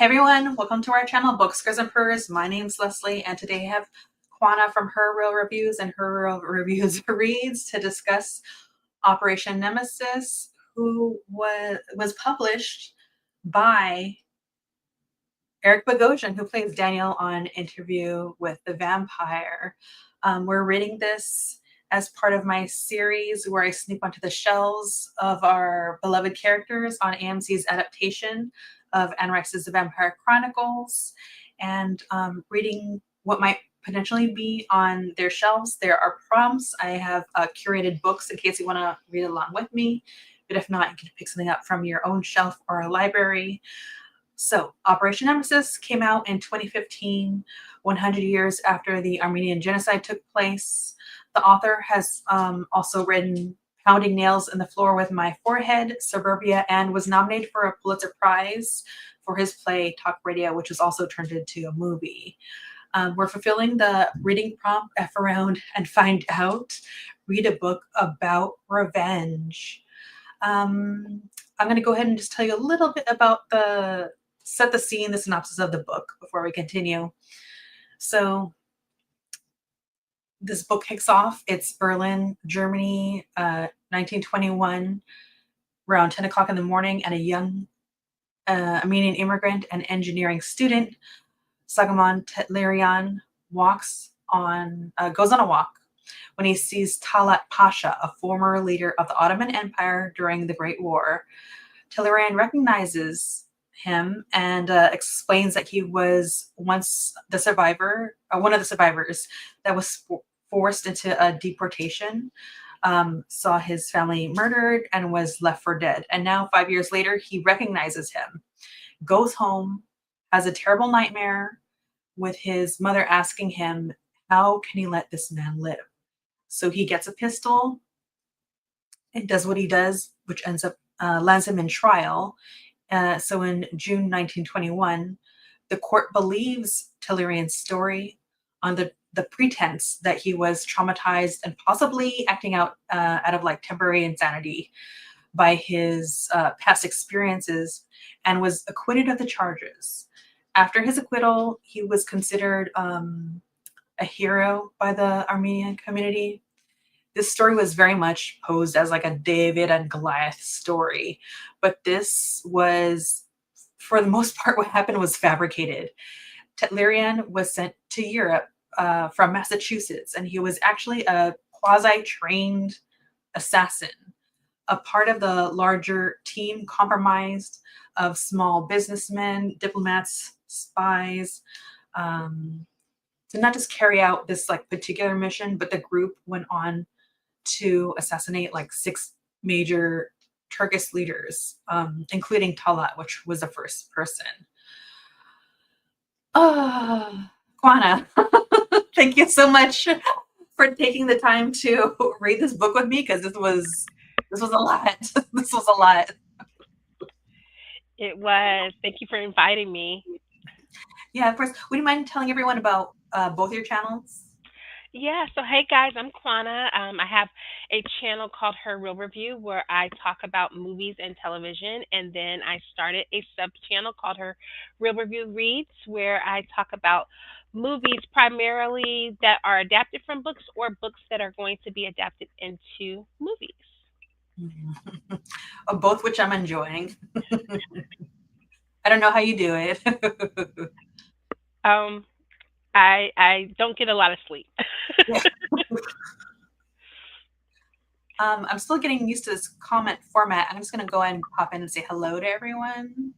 Hey everyone, welcome to our channel, Books, Girls, and Purrs. My name's Leslie, and today I have Kwana from Her Real Reviews and Her Real Reviews Reads to discuss Operation Nemesis, who was published by Eric Bogosian, who plays Daniel on Interview with the Vampire. We're reading this as part of my series where I snoop onto the shelves of our beloved characters on AMC's adaptation of Anne Rice's The Vampire Chronicles, and reading what might potentially be on their shelves. There are prompts. I have curated books in case you want to read along with me, but if not, you can pick something up from your own shelf or a library. So, Operation Nemesis came out in 2015, 100 years after the Armenian Genocide took place. The author has also written Pounding Nails in the Floor with My Forehead, Suburbia, and was nominated for a Pulitzer Prize for his play Talk Radio, which was also turned into a movie. We're fulfilling the reading prompt F around and find out. Read a book about revenge. I'm going to go ahead and just tell you a little bit about set the scene, the synopsis of the book before we continue. So this book kicks off. It's Berlin, Germany, 1921, around 10 o'clock in the morning, and a young Armenian immigrant and engineering student, Sagamon Tetlerian, goes on a walk when he sees Talat Pasha, a former leader of the Ottoman Empire during the Great War. Tetlerian recognizes him and explains that he was once the survivor, one of the survivors that was forced into a deportation, saw his family murdered and was left for dead. And now 5 years later, he recognizes him, goes home, has a terrible nightmare with his mother asking him, how can he let this man live? So he gets a pistol and does what he does, which ends up lands him in trial. So in June 1921, the court believes Tetlerian's story on the pretense that he was traumatized and possibly acting out of like temporary insanity by his past experiences, and was acquitted of the charges. After his acquittal, he was considered a hero by the Armenian community. This story was very much posed as like a David and Goliath story, but this was, for the most part, what happened was fabricated. Tetlerian was sent to Europe from Massachusetts, and he was actually a quasi-trained assassin, a part of the larger team compromised of small businessmen, diplomats, spies, to not just carry out this like particular mission, but the group went on to assassinate like 6 major Turkish leaders, including Talat, which was the first person. Kwana, thank you so much for taking the time to read this book with me, because this was a lot. This was a lot. It was. Thank you for inviting me. Yeah, of course. Would you mind telling everyone about both your channels? Yeah, so hey guys, I'm Kwana. I have a channel called Her Real Review where I talk about movies and television, and then I started a sub channel called Her Real Review Reads where I talk about movies primarily that are adapted from books or books that are going to be adapted into movies. Both which I'm enjoying. I don't know how you do it. Um, I don't get a lot of sleep. Yeah. I'm still getting used to this comment format. I'm just going to go ahead and pop in and say hello to everyone.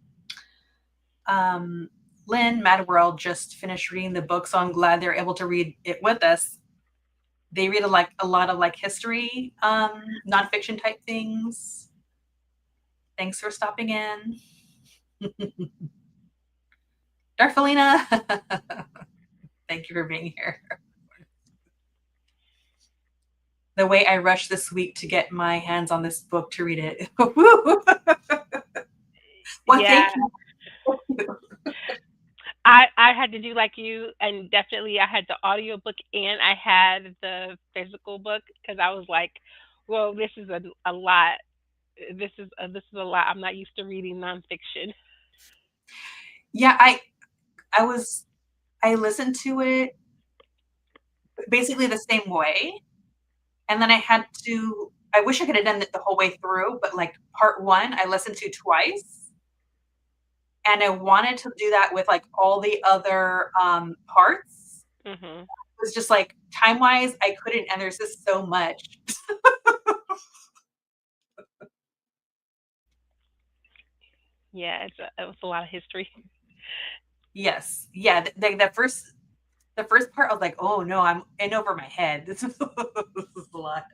Lynn, Mad World, just finished reading the book, so I'm glad they're able to read it with us. They read a lot of like history, nonfiction type things. Thanks for stopping in. Darfelina, thank you for being here. The way I rushed this week to get my hands on this book to read it. Well, Yeah, thank you. I had to do like you, and definitely I had the audiobook and I had the physical book because I was like, well, this is a lot. This is a lot. I'm not used to reading nonfiction. Yeah, I was I listened to it basically the same way, and then I wish I could have done it the whole way through, but, like, part 1, I listened to twice, and I wanted to do that with, like, all the other, parts. Mhm. It was just, like, time-wise, I couldn't, and there's just so much. Yeah, it was a lot of history. Yes. Yeah, the first part, I was like, "Oh, no, I'm in over my head. This is a lot."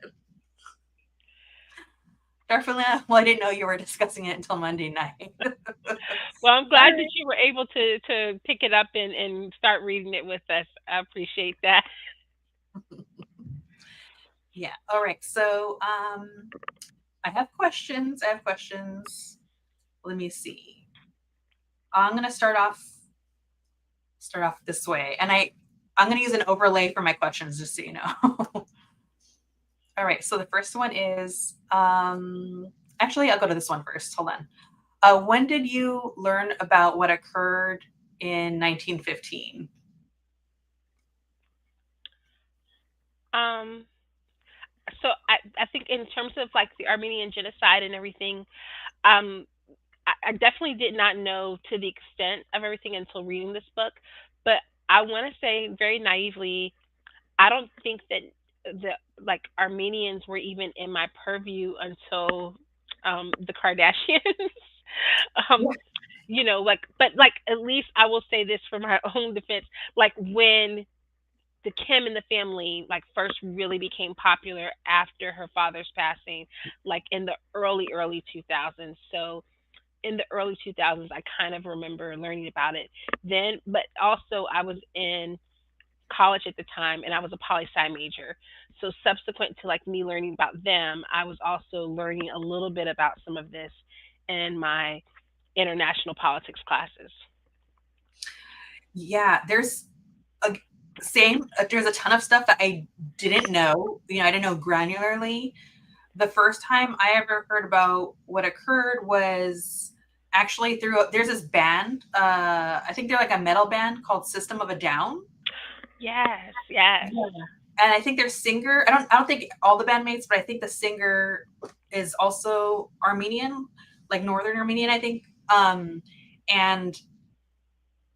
Definitely, well, I didn't know you were discussing it until Monday night. Well, I'm glad that Alright. you were able to pick it up and start reading it with us. I appreciate that. Yeah, alright, so, I have questions. Let me see. I'm gonna start off this way, and I'm gonna use an overlay for my questions, just so you know. Alright, so the first one is, actually, I'll go to this one first, hold on. When did you learn about what occurred in 1915? Um, so I think in terms of like the Armenian genocide and everything, um, I definitely did not know to the extent of everything until reading this book. But I want to say very naively, I don't think that the like Armenians were even in my purview until the Kardashians. um, Yeah. like, but like at least I will say this for my own defense, like when the Kim and the family like first really became popular after her father's passing, like in the early 2000s. So in the early 2000s, I kind of remember learning about it then. But also, I was in college at the time, and I was a poli sci major. So subsequent to like me learning about them, I was also learning a little bit about some of this in my international politics classes. Yeah, a there's a ton of stuff that I didn't know, I didn't know granularly. The first time I ever heard about what occurred was actually there's this band, I think they're like a metal band called System of a Down. Yes, yes. Yeah. And I think their singer, I don't think all the bandmates, but I think the singer is also Armenian, like Northern Armenian, I think. And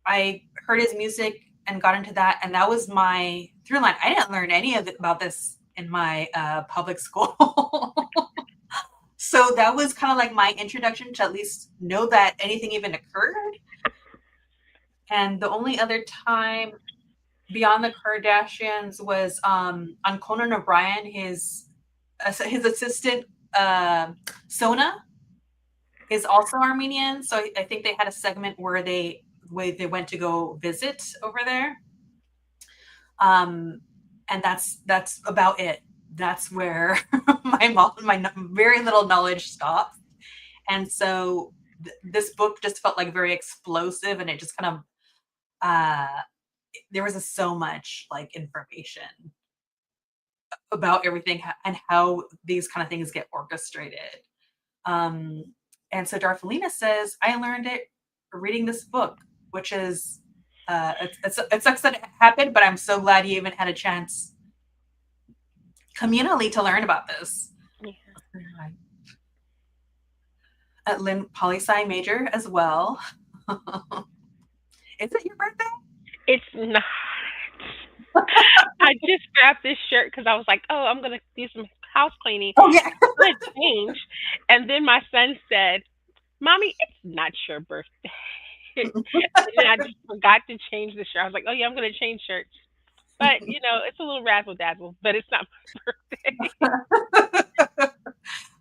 I heard his music and got into that, and that was my through line. I didn't learn any of it about this in my public school. So that was kind of like my introduction to at least know that anything even occurred. And the only other time beyond the Kardashians was on Conan O'Brien, his assistant Sona is also Armenian. So I think they had a segment where they went to go visit over there. And that's about it. That's where my very little knowledge stops. And so this book just felt like very explosive, and it just kind of uh there was so much like information about everything and how these kind of things get orchestrated. Um, and so Darthelina says, I learned it reading this book, which is it sucks that it happened, but I'm so glad you even had a chance communally to learn about this. Yeah. At Lynn Poli Sci major as well. Is it your birthday? It's not. I just grabbed this shirt because I was like, oh, I'm going to do some house cleaning. Oh yeah. I'm going to change. And then my son said, Mommy, it's not your birthday. And then I just forgot to change the shirt. I was like, oh, yeah, I'm going to change shirts. But, it's a little razzle dazzle, but it's not my birthday.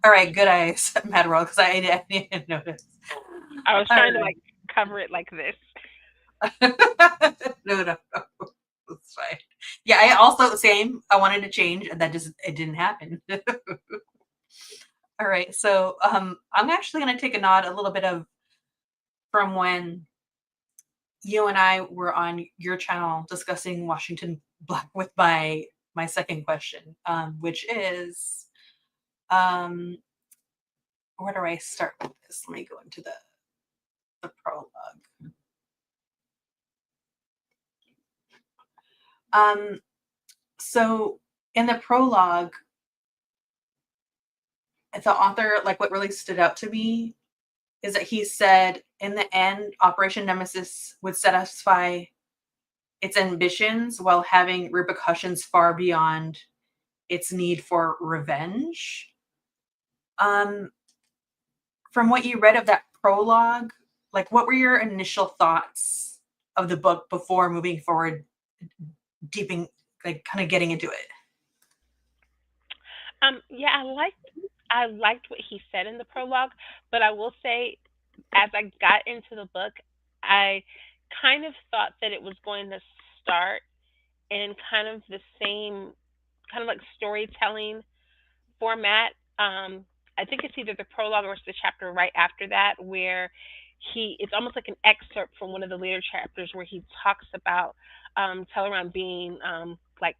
All right, good eyes, Mad World, because I didn't notice. I was All trying to right. like cover it like this. No, no, no. That's fine. Yeah, I also same. I wanted to change, and that just it didn't happen. All right, so I'm actually going to take a nod a little bit of from when you and I were on your channel discussing Washington Black with my second question, which is um, where do I start with this? Let me go into the prologue. Um, so in the prologue, the author, like what really stood out to me is that he said in the end, Operation Nemesis would satisfy its ambitions while having repercussions far beyond its need for revenge. Um, from what you read of that prologue, like what were your initial thoughts of the book before moving forward, deeping, like kind of getting into it? Yeah, I liked what he said in the prologue, but I will say, as I got into the book, I kind of thought that it was going to start in kind of the same kind of like storytelling format. I think it's either the prologue or it's the chapter right after that where it's almost like an excerpt from one of the later chapters where he talks about Teleron being like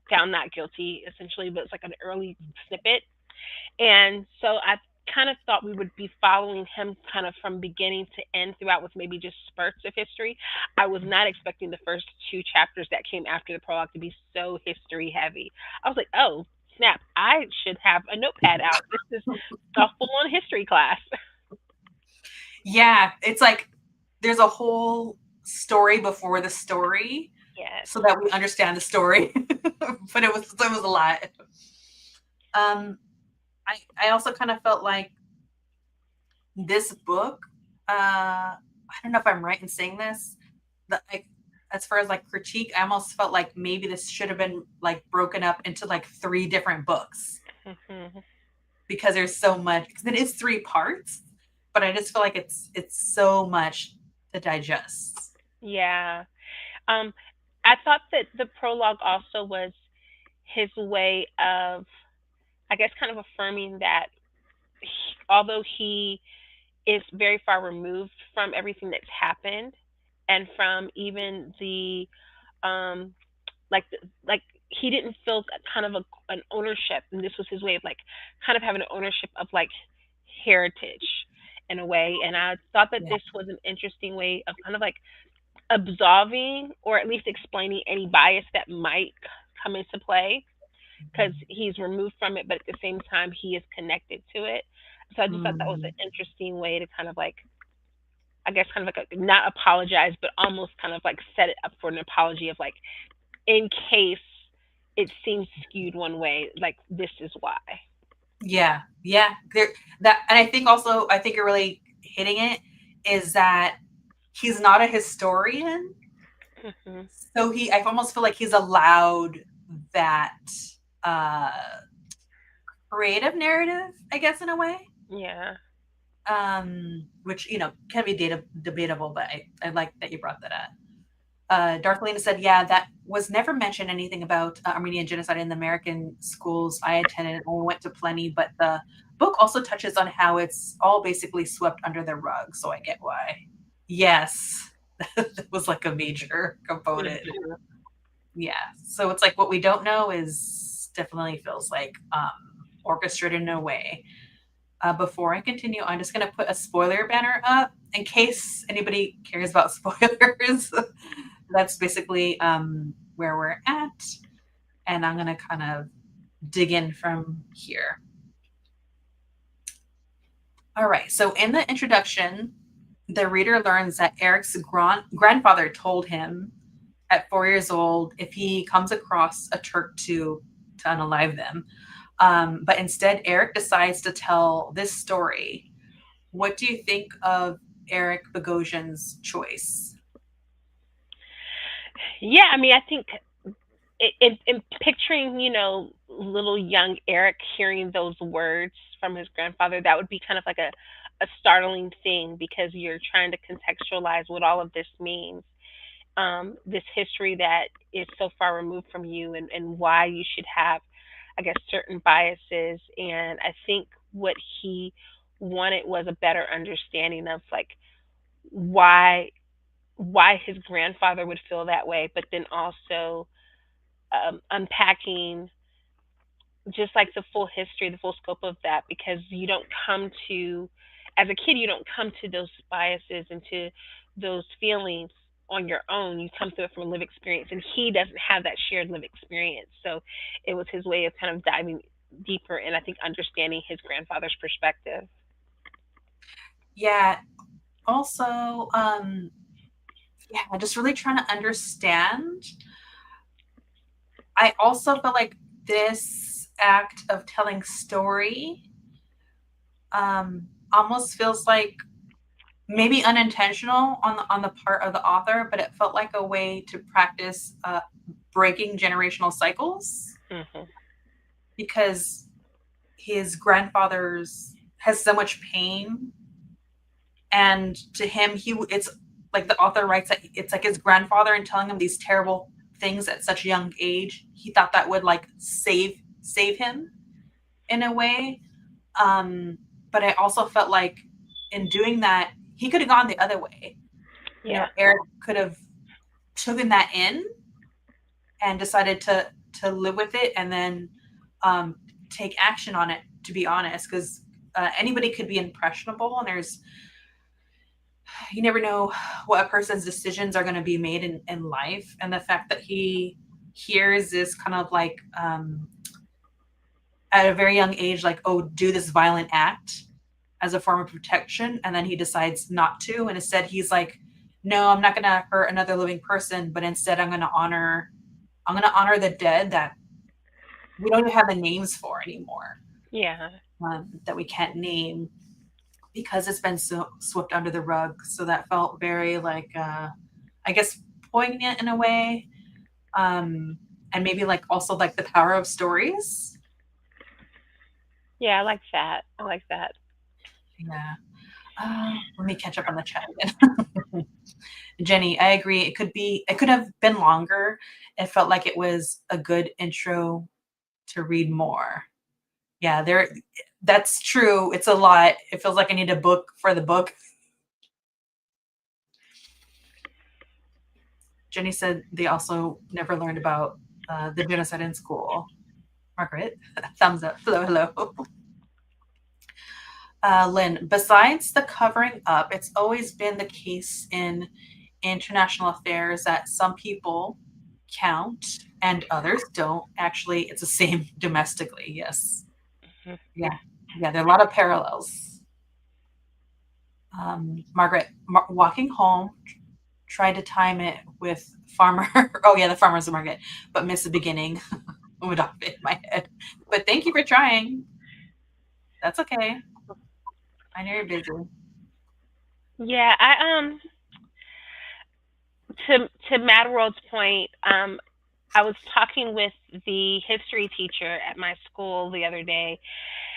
found not guilty essentially, but it's like an early snippet. And so I kind of thought we would be following him kind of from beginning to end throughout with maybe just spurts of history. I was not expecting the first two chapters that came after the prologue to be so history heavy. I was like, oh, snap, I should have a notepad out. This is a full on history class. Yeah, it's like there's a whole story before the story Yes. so that we understand the story. But it was a lot. Um, I also kind of felt like this book. I don't know if I'm right in saying this. Like as far as like critique, I almost felt like maybe this should have been like broken up into like three different books Hmm. because there's so much. Because it is three parts, but I just feel like it's so much to digest. Yeah. Um, I thought that the prologue also was his way of, I guess, kind of affirming that although he is very far removed from everything that's happened and from even the um like he didn't feel kind of an ownership, and this was his way of like kind of having an ownership of like heritage in a way. And I thought that Yeah. this was an interesting way of kind of like absolving or at least explaining any bias that might come into play because he's removed from it, but at the same time he is connected to it. So I just thought that was Mm. an interesting way to kind of like, I guess, kind of like not apologize, but almost kind of like set it up for an apology of like, in case it seems skewed one way, like this is why. Yeah, yeah. That, and I think also, I think you're really hitting it is that he's not a historian, Hmm. so I almost feel like he's allowed that uh creative narrative, I guess, in a way. Yeah. Which can be debatable, but I like that you brought that up. Darthelina said, "Yeah, that was never mentioned anything about Armenian genocide in the American schools I attended and only went to plenty. But the book also touches on how it's all basically swept under the rug. So I get why. Yes, that was like a major component. Hmm. Yeah. So it's like what we don't know is definitely feels like orchestrated in a way. Before I continue, I'm just going to put a spoiler banner up in case anybody cares about spoilers. That's basically where we're at. And I'm going to kind of dig in from here. All right. So, in the introduction, the reader learns that Eric's grandfather told him at 4 years old if he comes across a Turk to unalive them. But instead, Eric decides to tell this story. What do you think of Eric Bogosian's choice? Yeah, I mean, I think in picturing, little young Eric hearing those words from his grandfather, that would be kind of like a startling thing because you're trying to contextualize what all of this means. This history that is so far removed from you, and why you should have, I guess, certain biases. And I think what he wanted was a better understanding of like why why his grandfather would feel that way, but then also unpacking just like the full history, the full scope of that, because you don't come to, as a kid, you don't come to those biases and to those feelings on your own. You come through it from a lived experience, and he doesn't have that shared lived experience. So it was his way of kind of diving deeper and I think understanding his grandfather's perspective. Yeah. Also, yeah, just really trying to understand. I also feel like this act of telling story almost feels like maybe unintentional on the part of the author, but it felt like a way to practice breaking generational cycles Hmm. because his grandfather's has so much pain, and to him, it's like the author writes that it's like his grandfather and telling him these terrible things at such a young age. He thought that would like save him in a way. Um, but I also felt like in doing that, he could have gone the other way. Yeah. Eric could have taken that in and decided to live with it and then um, take action on it. To be honest, because anybody could be impressionable, and there's you never know what a person's decisions are going to be made in life. And the fact that he hears this kind of like at a very young age, like, oh, do this violent act as a form of protection, and then he decides not to, and instead he's like, no, I'm not going to hurt another living person, but instead I'm going to honor the dead that we don't even have the names for anymore, Yeah. that we can't name because it's been so swept under the rug. So that felt very like I guess poignant in a way, and maybe like also like the power of stories. Yeah, I like that. I like that. Yeah. Let me catch up on the chat again. Jenny, I agree. It could have been longer. It felt like it was a good intro to read more. Yeah, that's true. It's a lot. It feels like I need a book for the book. Jenny said they also never learned about the genocide in school. Margaret, thumbs up. Hello, hello. Lynn, besides the covering up, it's always been the case in international affairs that some people count and others don't. Actually, it's the same domestically. Yes. Mhm. Yeah. Yeah. There are a lot of parallels. Margaret, walking home, tried to time it with farmer. Oh, yeah, the farmer's market, but missed the beginning. Went off in my head. But thank you for trying. That's okay. I know you're busy. Yeah, to Mad World's point, I was talking with the history teacher at my school the other day,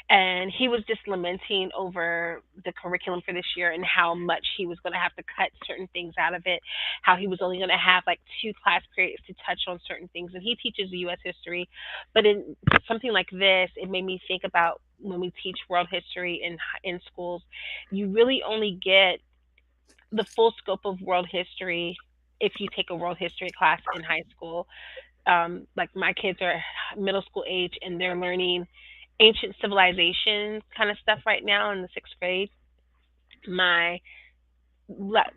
and he was just lamenting over the curriculum for this year and how much he was going to have to cut certain things out of it, how he was only going to have like two class periods to touch on certain things. And he teaches U.S. history, but in something like this, it made me think about when we teach world history in schools, you really only get the full scope of world history if you take a world history class in high school. Like my kids are middle school age and they're learning ancient civilization kind of stuff right now in the sixth grade. My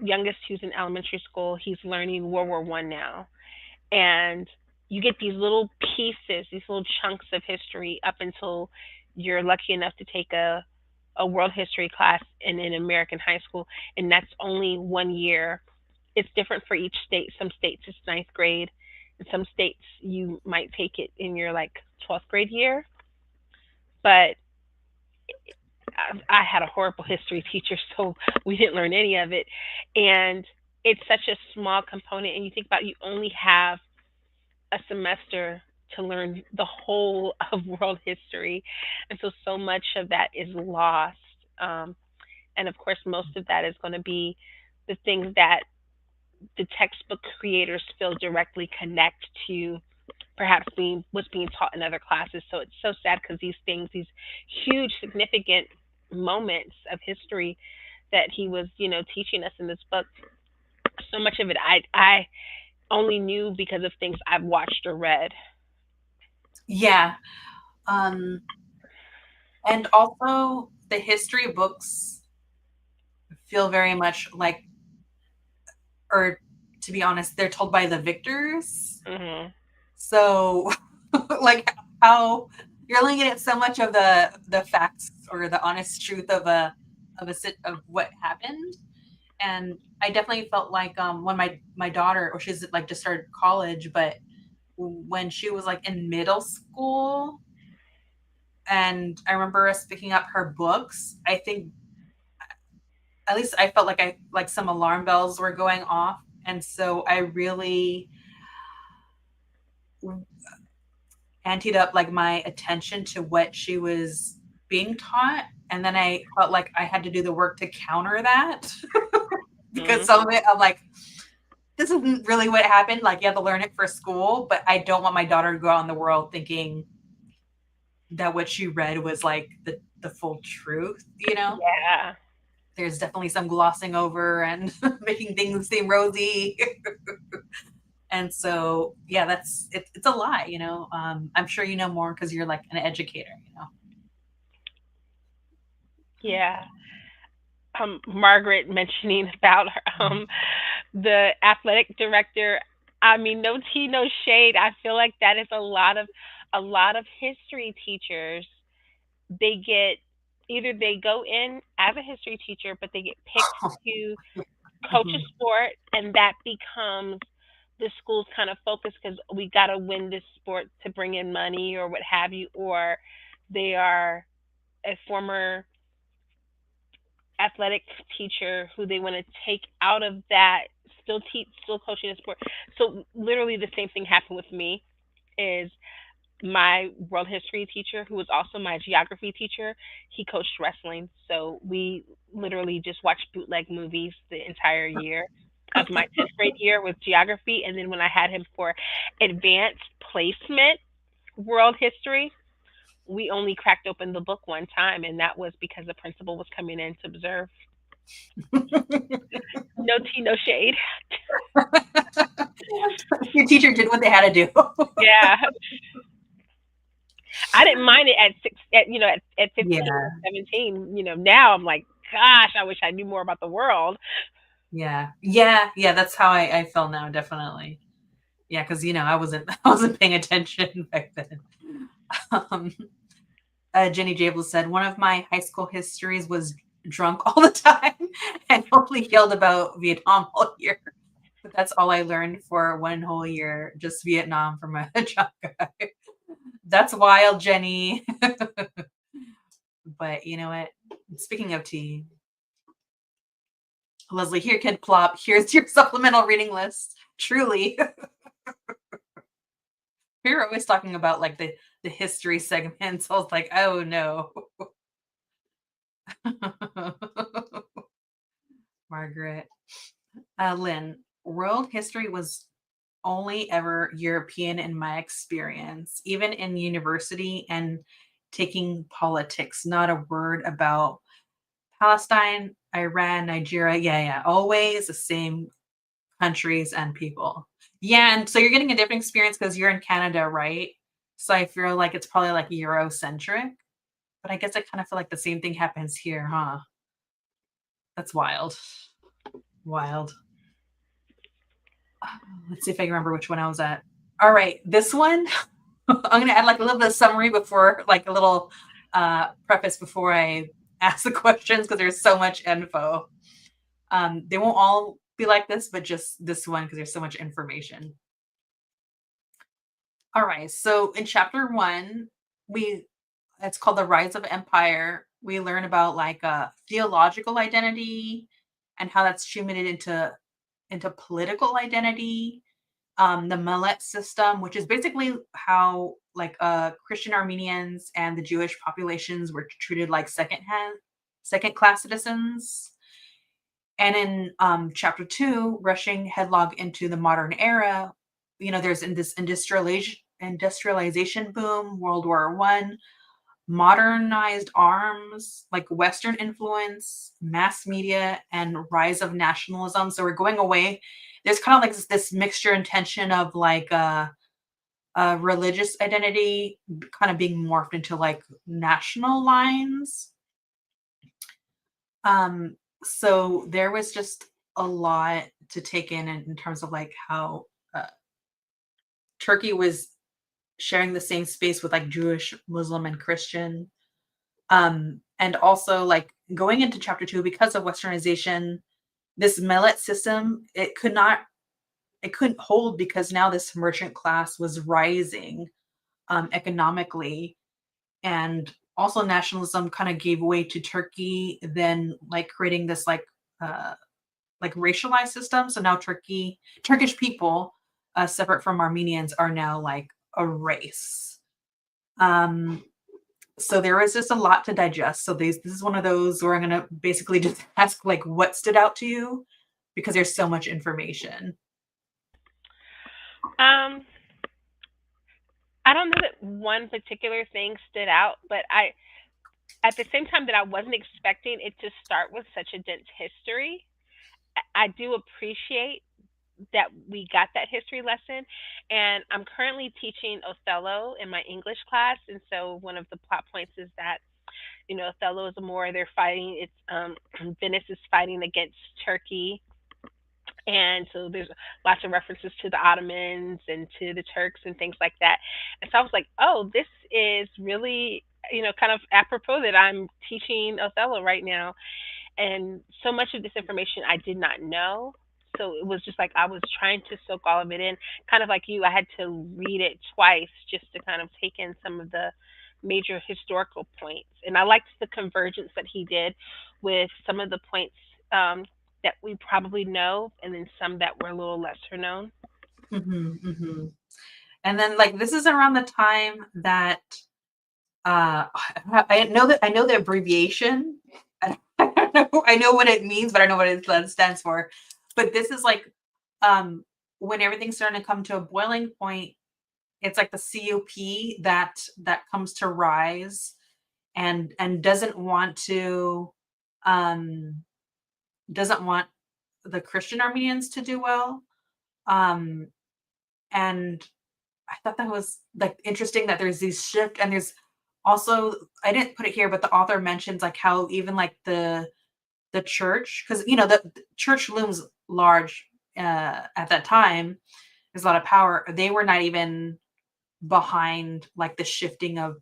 youngest, who's in elementary school, he's learning World War I now, and you get these little pieces, these little chunks of history up until you're lucky enough to take a world history class in an American high school, and that's only 1 year. It's different for each state. Some states it's ninth grade, and some states you might take it in your like 12th grade year. But I had a horrible history teacher, so we didn't learn any of it. And it's such a small component, and you think about you only have a semester to learn the whole of world history, and so much of that is lost. Um, and of course, most of that is going to be the things that the textbook creators feel directly connect to perhaps being what's being taught in other classes. So it's so sad because these things, these huge significant moments of history that he was, teaching us in this book, so much of it I only knew because of things I've watched or read. Yeah. Um, and also the history books feel very much like, or to be honest, they're told by the victors. Mhm. So, like, how you're only getting so much of the facts or the honest truth of what happened. And I definitely felt like when my daughter, or she's like just started college, but when she was like in middle school, and I remember us picking up her books, I think at least I felt like I like some alarm bells were going off, and so I really anteed up like my attention to what she was being taught, and then I felt like I had to do the work to counter that because Mhm. some of it I'm like, this isn't really what happened. Like, you have to learn it for school, but I don't want my daughter to go out in the world thinking that what she read was like the full truth, you know? Yeah. There's definitely some glossing over and making things seem rosy. And so, yeah, it's a lie, you know. I'm sure you know more because you're like an educator, you know. Yeah. Margaret mentioning about her, the athletic director. I mean, no tea, no shade. I feel like that is a lot of history teachers. They get either they go in as a history teacher, but they get picked to coach a Mhm. sport, and that becomes the school's kind of focus because we got to win this sport to bring in money or what have you, or they are a former athletic teacher who they want to take out of that, still teach, still coaching a sport. So literally the same thing happened with me. Is my world history teacher, who was also my geography teacher, he coached wrestling. So we literally just watched bootleg movies the entire year of my 10th grade year with geography. And then when I had him for advanced placement world history, we only cracked open the book one time. And that was because the principal was coming in to observe. No tea, no shade. Your teacher did what they had to do. Yeah. I didn't mind it at six, at 15 or Yeah, 17. Now I'm like, gosh, I wish I knew more about the world. yeah, yeah, yeah. That's how I feel now, definitely. Yeah, because I wasn't paying attention back then. Um, Jenny Jable said one of my high school histories was drunk all the time and only yelled about Vietnam all year. But that's all I learned for one whole year, just Vietnam from a drunk guy. That's wild, Jenny. But you know what? Speaking of tea, Leslie, here, kid plop. Here's your supplemental reading list. Truly, we were always talking about like the history segments. I was like, oh no, Margaret. Lynn, world history was only ever European in my experience, even in university and taking politics. Not a word about Palestine, Iran, Nigeria. Yeah, yeah, always the same countries and people. Yeah, and so you're getting a different experience because you're in Canada, right? So I feel like it's probably like Eurocentric, but I guess I kind of feel like the same thing happens here, huh? That's wild. Wild. Let's see if I can remember which one I was at. All right, this one, I'm gonna add like a little bit of summary before, like a little preface before I ask the questions because there's so much info. They won't all be like this, but just this one because there's so much information. All right. So in chapter one, we it's called the Rise of Empire. We learn about like a theological identity and how that's accumulated into political identity. The Millet system, which is basically how like Christian Armenians and the Jewish populations were treated like second class citizens. And in chapter two, rushing headlong into the modern era, there's in this industrialization boom, World War One, modernized arms, like Western influence, mass media, and rise of nationalism. So we're going away. There's kind of like this mixture and tension of like religious identity kind of being morphed into like national lines. So there was just a lot to take in terms of like how uh, Turkey was sharing the same space with like Jewish, Muslim, and Christian. And also like going into chapter two, because of westernization, this millet system, it couldn't hold because now this merchant class was rising economically, and also nationalism kind of gave way to Turkey, then like creating this uh like racialized system. So now Turkish people, separate from Armenians, are now like a race. Um, so there was just a lot to digest. So this is one of those where I'm gonna basically just ask like what stood out to you, because there's so much information. Um, I don't know that one particular thing stood out, but at the same time that I wasn't expecting it to start with such a dense history, I do appreciate that we got that history lesson. And I'm currently teaching Othello in my English class, and so one of the plot points is that Othello is a Moor. They're fighting. It's Venice is fighting against Turkey, and so there's lots of references to the Ottomans and to the Turks and things like that. And so I was like, oh, this is really kind of apropos that I'm teaching Othello right now. And so much of this information I did not know. So it was just like I was trying to soak all of it in, kind of like you. I had to read it twice just to kind of take in some of the major historical points. And I liked the convergence that he did with some of the points that we probably know, and then some that were a little lesser known. Hmm, hmm. And then like this is around the time that I know the abbreviation. I know what it means, but I know what it stands for. But this is like when everything's starting to come to a boiling point. It's like the COP that comes to rise, and um doesn't want the Christian Armenians to do well. Um and I thought that was like interesting that there's these shift, and there's also, I didn't put it here, but the author mentions like how even like the church, because the church looms large at that time. There's a lot of power. They were not even behind like the shifting of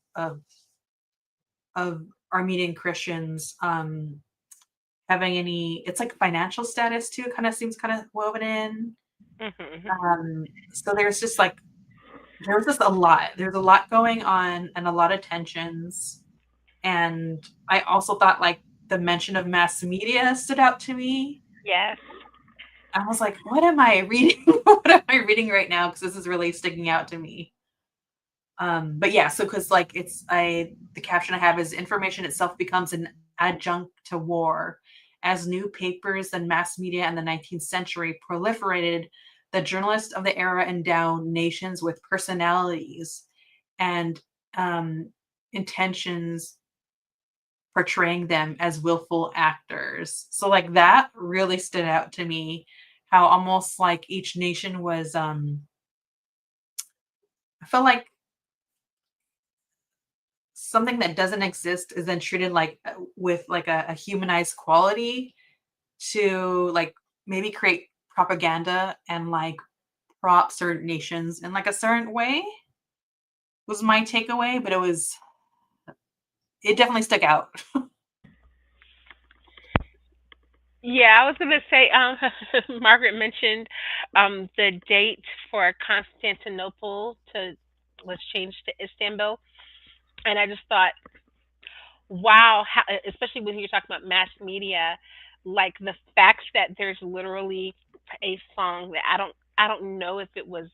Armenian Christians having any. It's like financial status too. Kind of seems kind of woven in. Hmm. So there was just a lot. There's a lot going on and a lot of tensions. And I also thought like the mention of mass media stood out to me. Yes. I was like, what am I reading? What am I reading right now? Because this is really sticking out to me. But yeah, so because like the caption I have is information itself becomes an adjunct to war. As new papers and mass media in the 19th century proliferated, the journalists of the era endowed nations with personalities and intentions, portraying them as willful actors. So like that really stood out to me, how almost like each nation was I felt like something that doesn't exist is then treated like with like a humanized quality to like maybe create propaganda and like prop certain nations in like a certain way, was my takeaway, but it definitely stuck out. Yeah, I was gonna say, Margaret mentioned the date for Constantinople to was changed to Istanbul, and I just thought, wow, how, especially when you're talking about mass media, like the fact that there's literally a song that I don't know if it was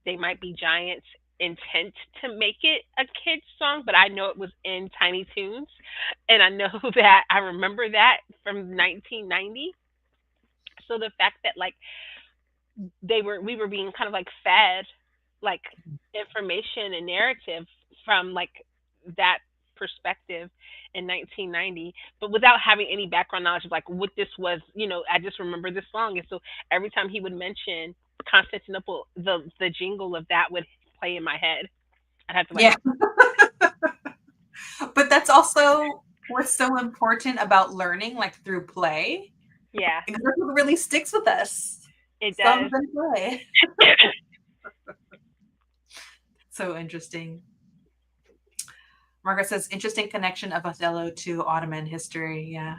They Might Be Giants intent to make it a kids song, but I know it was in Tiny Toons, and I know that I remember that from 1990. So the fact that like we were being kind of like fed like information and narrative from like that perspective in 1990, but without having any background knowledge of like what this was. I just remember this song, and so every time he would mention Constantinople, the jingle of that would play in my head. I'd have to like, Yeah. But that's also what's so important about learning like through play, yeah. because that's what really sticks with us. It Songs does. and play. So interesting. Margaret says, interesting connection of Othello to Ottoman history. Yeah.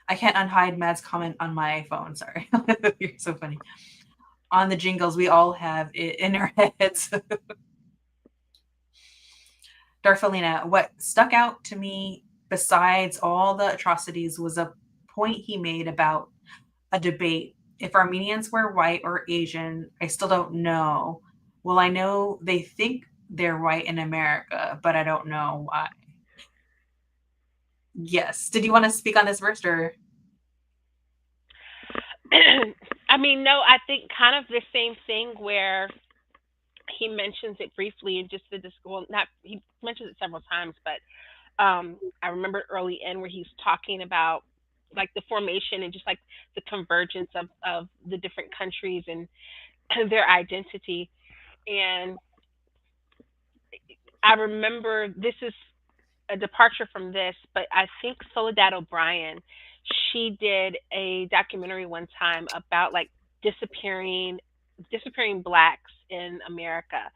I can't unhide Mad's comment on my phone. Sorry. You're so funny. On the jingles, we all have it in our heads. Darfelina, what stuck out to me besides all the atrocities was a point he made about a debate. If Armenians were white or Asian, I still don't know. Well, I know they think they're white in America, but I don't know why. Yes. Did you want to speak on this first or? I mean, no, I think kind of the same thing where he mentions it briefly and just well, not he mentions it several times, but I remember early in where he's talking about like the formation and just like the convergence of the different countries and their identity. And I remember this is a departure from this, but I think Soledad O'Brien, she did a documentary one time about like disappearing disappearing blacks in America.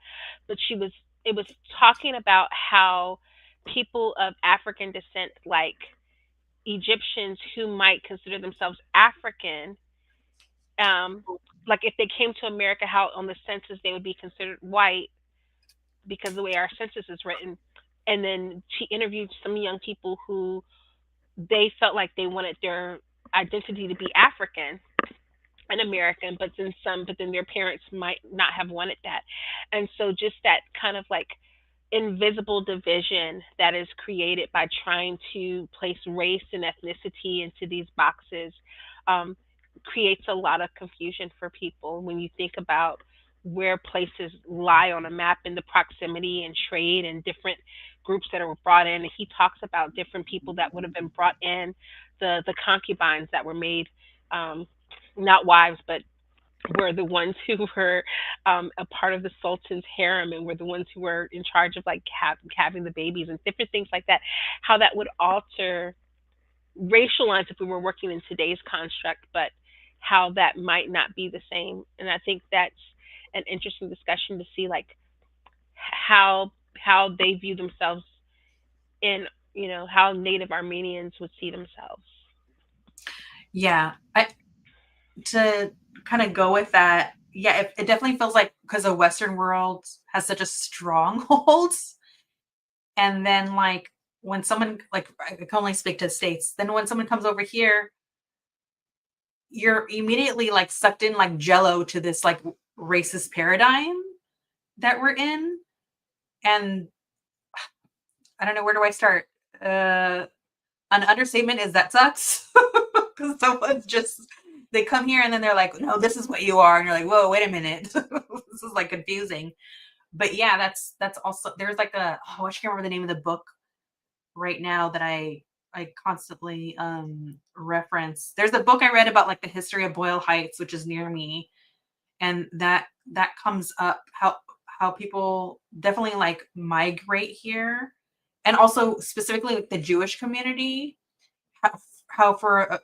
But it was talking about how people of African descent like Egyptians who might consider themselves African, um, like if they came to America, how on the census they would be considered white because of the way our census is written. And then she interviewed some young people who they felt like they wanted their identity to be African and American, but then their parents might not have wanted that. And so just that kind of like invisible division that is created by trying to place race and ethnicity into these boxes um, creates a lot of confusion for people when you think about where places lie on a map and the proximity and trade and different groups that are brought in. And he talks about different people that would have been brought in, the concubines that were made not wives, but were the ones who were a part of the sultan's harem and were the ones who were in charge of like having the babies and different things like that. How that would alter racial lines if we were working in today's construct, but how that might not be the same. And I think that's an interesting discussion to see like how they view themselves in how Native Armenians would see themselves. Yeah. To kind of go with that, yeah, it definitely feels like because the Western world has such a stronghold, and then like when someone like I can only speak to the States, then when someone comes over here, you're immediately like sucked in like jello to this like racist paradigm that we're in. And I don't know, where do I start? An understatement is that sucks. Because someone's just they come here and then they're like, no, this is what you are, and you're like, whoa, wait a minute. This is like confusing. But yeah, that's also there's like I can't remember the name of the book right now that I constantly reference. There's a book I read about like the history of Boyle Heights, which is near me, and that comes up how people definitely like migrate here, and also specifically like the Jewish community, how for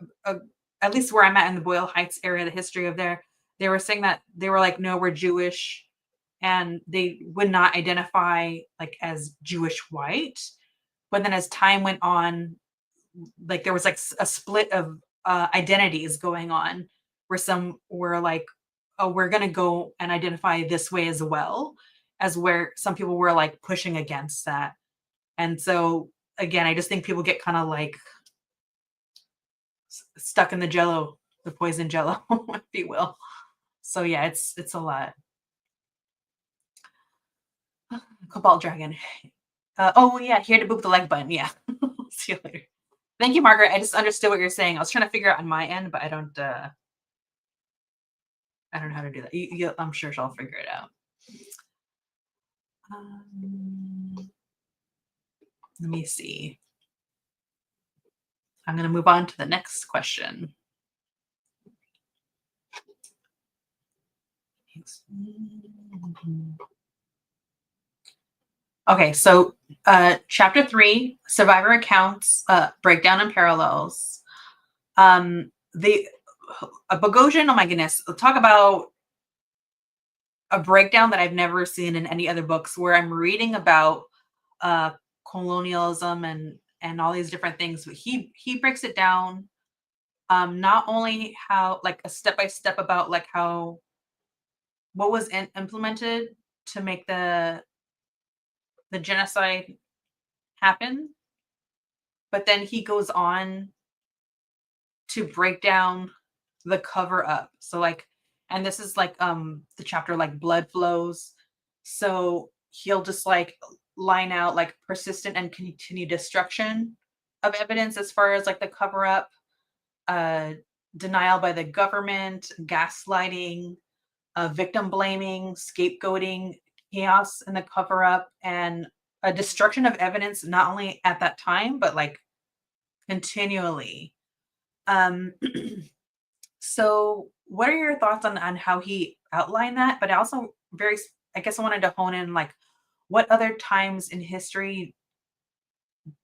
at least where I'm at in the Boyle Heights area, the history of there, they were saying that they were like, no, we're Jewish, and they would not identify like as Jewish white. But then as time went on, like there was like a split of identities going on, where some were like, oh, we're gonna go and identify this way as well, as where some people were like pushing against that. And so again, I just think people get kind of like stuck in the jello, the poison jello, if you will. So yeah, it's a lot. Cobalt Dragon. Oh yeah, here to boop the like button. Yeah. See you later. Thank you, Margaret. I just understood what you're saying. I was trying to figure out on my end, but I don't know how to do that. I'm sure she'll figure it out. Let me see. I'm going to move on to the next question. Okay, so chapter 3, survivor accounts, breakdown and parallels. The a Bogosian. Oh my goodness! Talk about a breakdown that I've never seen in any other books, where I'm reading about uh, colonialism and all these different things. But he breaks it down, not only how like a step by step about like how what was implemented to make the genocide happen, but then he goes on to break down the cover up. So like, and this is like the chapter like blood flows. So he'll just like line out like persistent and continued destruction of evidence as far as like the cover up, uh denial by the government, gaslighting, victim blaming, scapegoating, chaos in the cover up, and a destruction of evidence not only at that time but like continually. um So, what are your thoughts on how he outlined that? But also I guess I wanted to hone in like what other times in history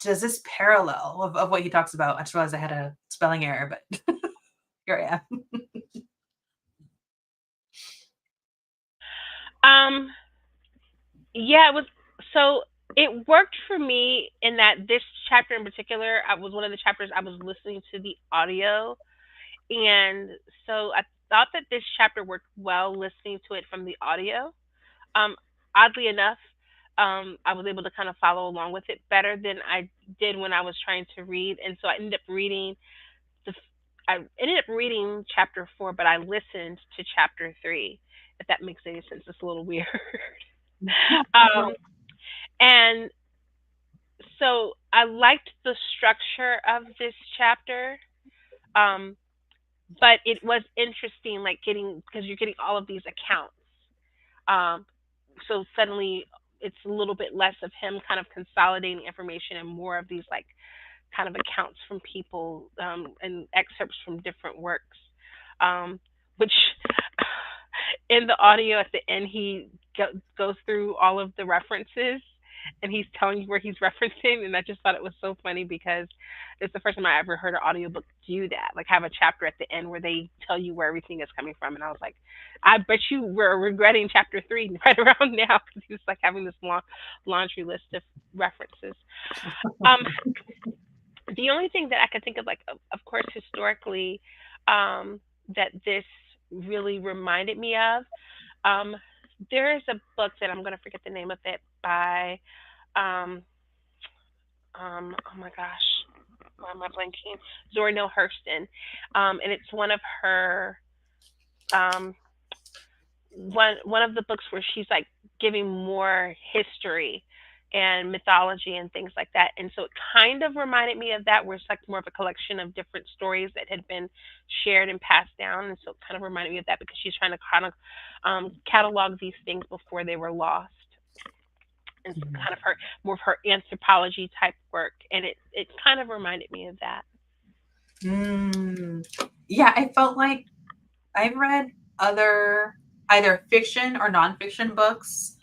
does this parallel of what he talks about? I just realized I had a spelling error, but here I am. Um, yeah, it was so it worked for me in that this chapter in particular, I was one of the chapters I was listening to the audio, and so I thought that this chapter worked well listening to it from the audio. Um, Oddly enough, I was able to kind of follow along with it better than I did when I was trying to read, and so the. I ended up reading chapter 4, but I listened to chapter 3. If that makes any sense, it's a little weird. um, and so I liked the structure of this chapter, um, but it was interesting, like getting because you're getting all of these accounts. Um, so suddenly it's a little bit less of him kind of consolidating information and more of these like kind of accounts from people and excerpts from different works, which in the audio at the end he goes through all of the references and he's telling you where he's referencing, and I just thought it was so funny because it's the first time I ever heard an audiobook do that, like have a chapter at the end where they tell you where everything is coming from, and I was like, I bet you were regretting chapter 3 right around now because he was like having this long laundry list of references. um the only thing that I could think of, like, of course, historically, that this really reminded me of, um, there is a book that I'm going to forget the name of it by, um, oh my gosh, why am I blanking? Zora Neale Hurston, and it's one of her um, one of the books where she's like giving more history and mythology and things like that. And so it kind of reminded me of that, where it's like more of a collection of different stories that had been shared and passed down. And so it kind of reminded me of that because she's trying to kind of catalog these things before they were lost. And so kind of her more of her anthropology type work, and it kind of reminded me of that. Mm. Yeah, I felt like I've read other either fiction or nonfiction books.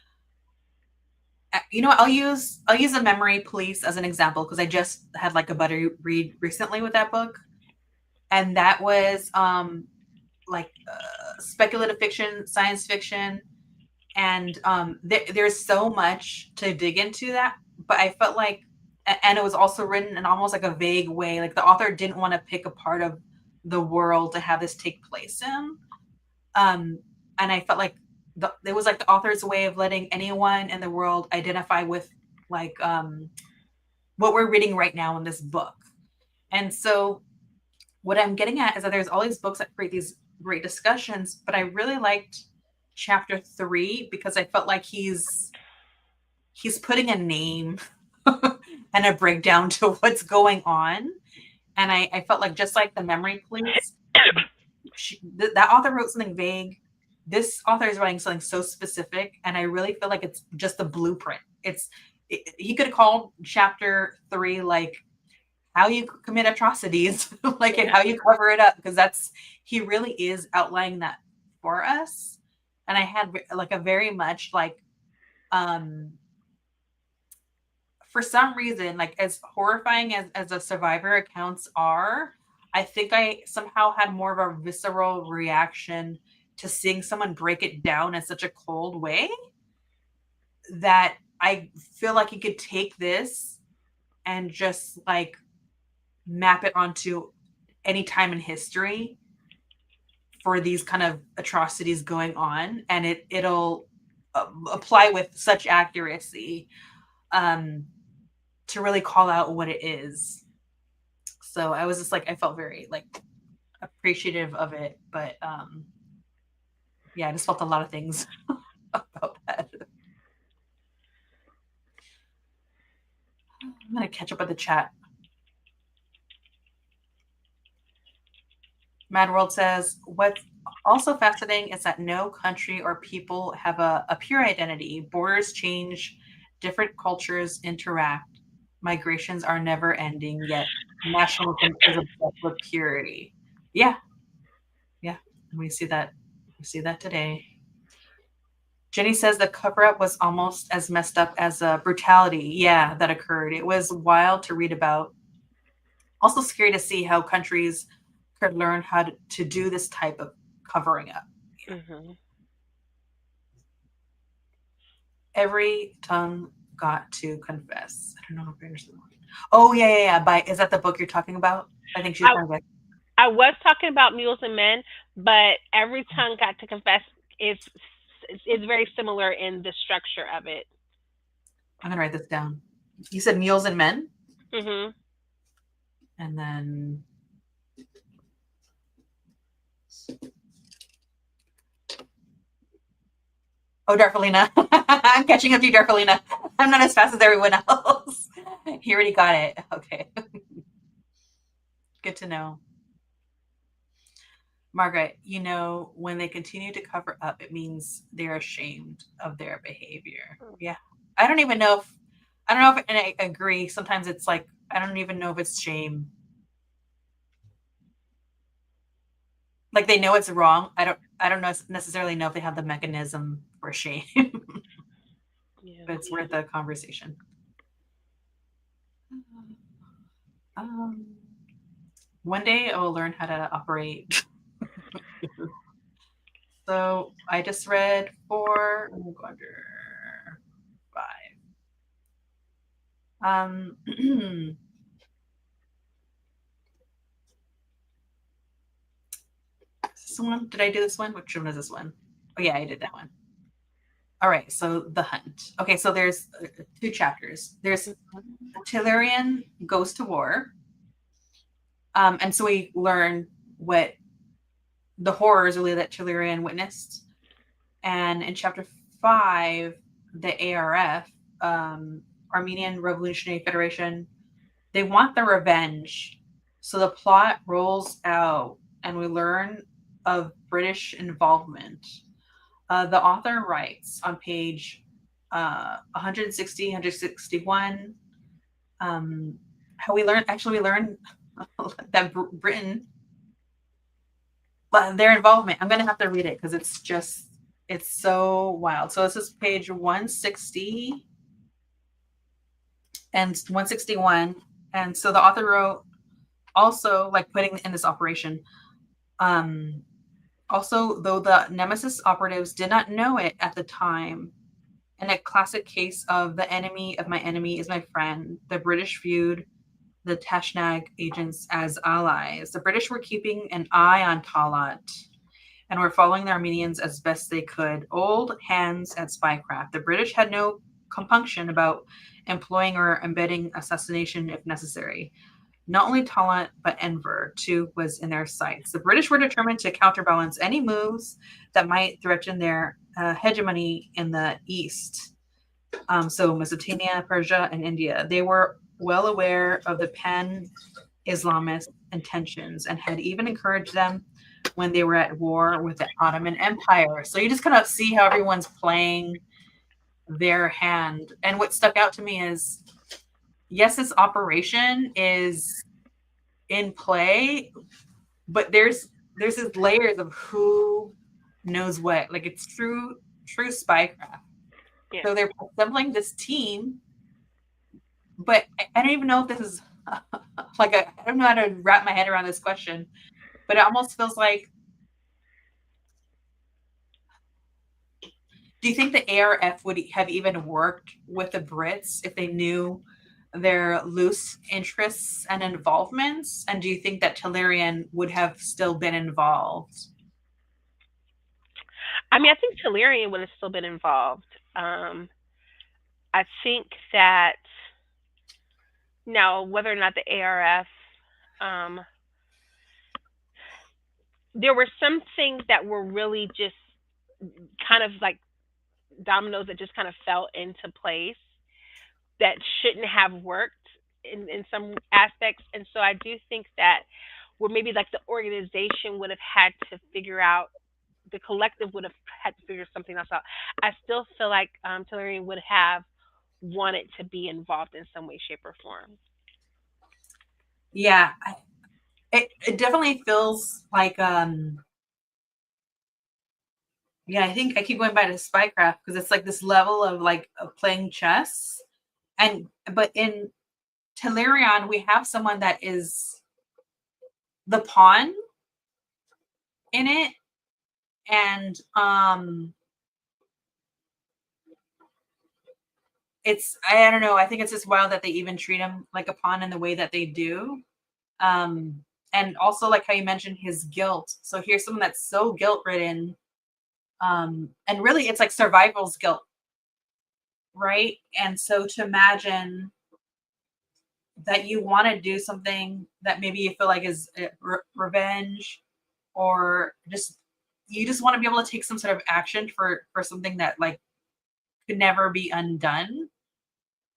You know, I'll use a Memory Police as an example because I just had like a buddy read recently with that book, and that was like speculative fiction, science fiction, and there's so much to dig into that. But I felt like, and it was also written in almost like a vague way. Like the author didn't want to pick a part of the world to have this take place in. Um, and I felt like it was like the author's way of letting anyone in the world identify with like what we're reading right now in this book. And so what I'm getting at is that there's all these books that create these great discussions, but I really liked chapter 3 because I felt like he's putting a name and a breakdown to what's going on. And I felt like just like the Memory Police, that author wrote something vague. This author is writing something so specific, and I really feel like it's just the blueprint. He could have called chapter 3 like how you commit atrocities, like and Yeah. how you cover it up, because that's he really is outlining that for us. And I had like a very much like um for some reason, like as horrifying as a survivor accounts are, I think I somehow had more of a visceral reaction to seeing someone break it down in such a cold way that I feel like you could take this and just like map it onto any time in history for these kind of atrocities going on, and it'll apply with such accuracy um, to really call out what it is. So I was just like, I felt very like appreciative of it, but yeah, I just felt a lot of things about that. I'm gonna catch up with the chat. Mad World says, what's also fascinating is that no country or people have a pure identity. Borders change, different cultures interact, migrations are never ending, yet nationalism is obsessed with purity. Yeah, yeah. We see that. We see that today. Jenny says the cover up was almost as messed up as a brutality. Yeah, that occurred. It was wild to read about. Also scary to see how countries could learn how to do this type of covering up. Mm-hmm. Every tongue got to confess. I don't know if I understand. Oh yeah. Is that the book you're talking about? I think she's I talking about. I was talking about Mules and Men, but Every Tongue Got to Confess is is very similar in the structure of it. I'm gonna write this down. You said Mules and Men, Mhm. and then Darfalina. I'm catching up to you, Darfalina. I'm not as fast as everyone else. He already got it. Okay. Good to know. Margaret, when they continue to cover up, it means they're ashamed of their behavior. Yeah. I don't even know if, I don't know if, and I agree. Sometimes it's like, I don't even know if it's shame. Like they know it's wrong. I don't necessarily know if they have the mechanism for shame, Yeah. but it's worth a conversation. Um, One day I will learn how to operate. So I just read 4. I'm going to go under 5. This one? Did I do this one? Which one is this one? Oh yeah, I did that one. All right, so the hunt. Okay, so there's 2 chapters. There's Tillerian goes to war, and so we learn what the horrors really that Tillerian witnessed. And in chapter 5, the ARF, Armenian Revolutionary Federation, they want the revenge. So the plot rolls out, and we learn of British involvement. The author writes on page 160, 161, how we learn that Britain, but their involvement. I'm going to have to read it because it's so wild. So this is page 160 and 161. And so the author wrote, also like putting in this operation, also, though the Nemesis operatives did not know it at the time, in a classic case of the enemy of my enemy is my friend, the British viewed the Tashnag agents as allies. The British were keeping an eye on Talat and were following the Armenians as best they could. Old hands at spycraft. The British had no compunction about employing or embedding assassination if necessary. Not only Talant, but Enver, too, was in their sights. The British were determined to counterbalance any moves that might threaten their hegemony in the East. So Mesopotamia, Persia, and India. They were well aware of the pan-Islamist intentions and had even encouraged them when they were at war with the Ottoman Empire. So you just kind of see how everyone's playing their hand. And what stuck out to me is, yes, this operation is in play, but there's these layers of who knows what. Like it's true spycraft. Yeah. So they're assembling this team, but I don't even know if this is Like I don't know how to wrap my head around this question, but it almost feels like, do you think the ARF would have even worked with the Brits if they knew their loose interests and involvements? And do you think that Tellurian would have still been involved? I mean, I think Tellurian would have still been involved. Um, I think that now, whether or not the ARF, um, there were some things that were really just kind of like dominoes that just kind of fell into place that shouldn't have worked in some aspects. And so I do think that where maybe like the organization would have had to figure out, the collective would have had to figure something else out. I still feel like Tellurian would have wanted to be involved in some way, shape, or form. Yeah, it definitely feels like yeah, I think I keep going back to spycraft because it's like this level of like of playing chess. And but in Tellurian, we have someone that is the pawn in it. And it's I don't know, I think it's just wild that they even treat him like a pawn in the way that they do. And also like how you mentioned his guilt. So here's someone that's so guilt ridden. And really it's like survival's guilt, right? And so to imagine that you want to do something that maybe you feel like is revenge, or just you just want to be able to take some sort of action for something that like could never be undone,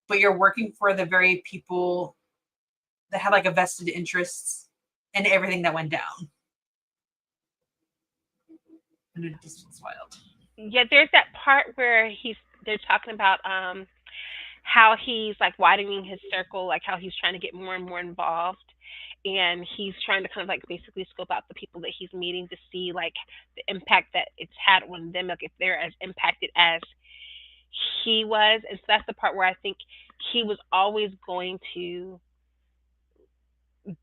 but you're working for the very people that have like a vested interest in everything that went down. And it just was wild. Yeah, there's that part where they're talking about how he's like widening his circle, like how he's trying to get more and more involved. And he's trying to kind of like basically scope out the people that he's meeting to see like the impact that it's had on them, like if they're as impacted as he was. And so that's the part where I think he was always going to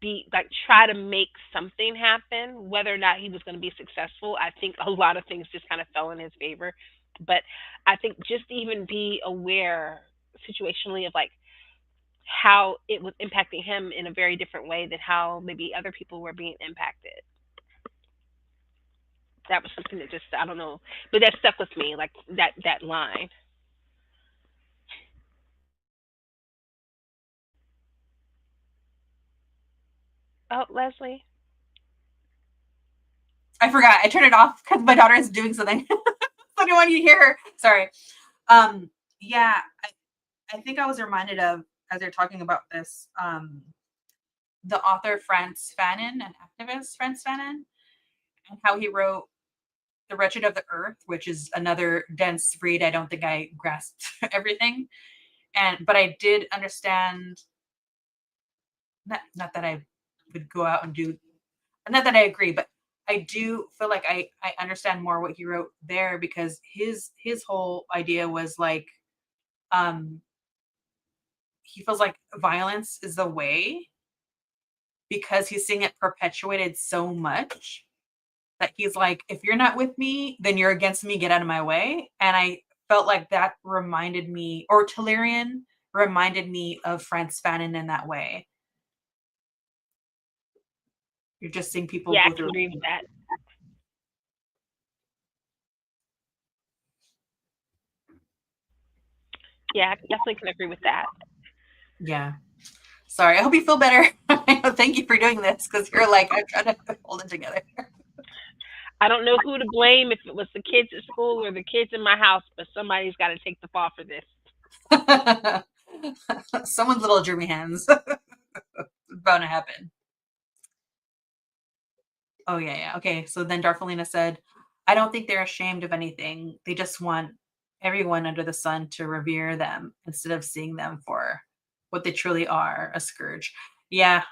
be like try to make something happen. Whether or not he was going to be successful, I think a lot of things just kind of fell in his favor. But I think just to even be aware situationally of like how it was impacting him in a very different way than how maybe other people were being impacted. That was something that just I don't know, but that stuck with me, like that line. Oh, Leslie. I forgot. I turned it off because my daughter is doing something. So I don't want you to hear her. Sorry. Um, yeah, I think I was reminded of as they're talking about this, the author Frantz Fanon, an activist Frantz Fanon, and how he wrote The Wretched of the Earth, which is another dense read. I don't think I grasped everything. But I did understand, not that I would go out and do, not that I agree, but I do feel like I understand more what he wrote there, because his whole idea was like, um he feels like violence is the way, because he's seeing it perpetuated so much that he's like, if you're not with me, then you're against me, get out of my way. And I felt like that reminded me, or Tellurian reminded me of Frantz Fanon in that way. You're just seeing people Yeah, I go can through. agree with that. Yeah, I definitely can agree with that. Yeah. Sorry. I hope you feel better. Thank you for doing this, because you're like, I'm trying to hold it together. I don't know who to blame, if it was the kids at school or the kids in my house, but somebody's got to take the fall for this. Someone's little germy hands. It's bound to happen. Oh yeah, yeah. Okay. So then Darfalina said, I don't think they're ashamed of anything. They just want everyone under the sun to revere them instead of seeing them for what they truly are, a scourge. Yeah,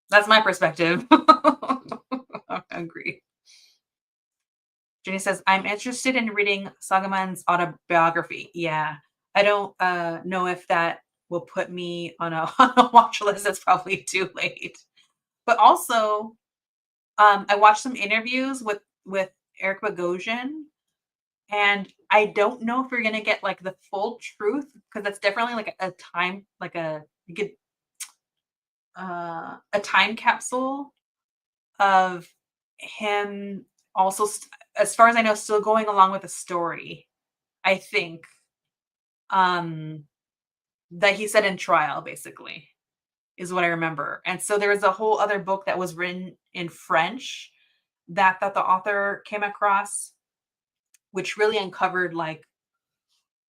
that's my perspective. I agree. Jenny says, I'm interested in reading Sagaman's autobiography. Yeah. I don't know if that will put me on a, on a watch list that's probably too late. But also, I watched some interviews with Eric Bogosian, and I don't know if you're gonna get like the full truth because that's definitely like a time, like a you could a time capsule of him also, as far as I know, still going along with the story. I think um that he said in trial, basically, is what I remember. And so there was a whole other book that was written in French that the author came across, which really uncovered like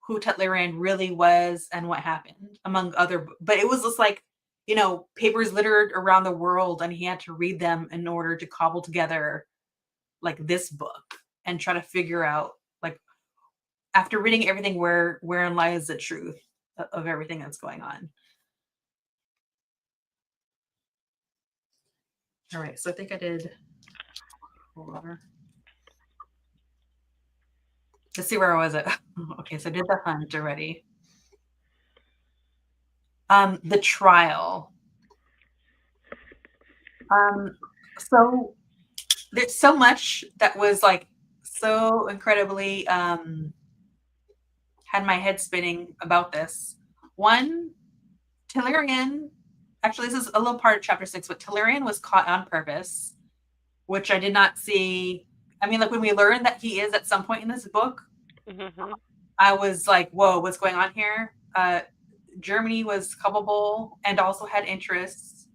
who Tetlerian really was and what happened, among other. But it was just like, papers littered around the world, and he had to read them in order to cobble together like this book and try to figure out, like, after reading everything, wherein lies the truth of everything that's going on. All right, so I think I did 4. Let's see, where was it? Okay, so I did the hunt already. The trial. So there's so much that was like so incredibly had my head spinning about this. One, Tellurian, actually, this is a little part of chapter 6, but Tellurian was caught on purpose, which I did not see. I mean, like, when we learned that he is at some point in this book, Mm-hmm. I was like, whoa, what's going on here? Germany was culpable and also had interests.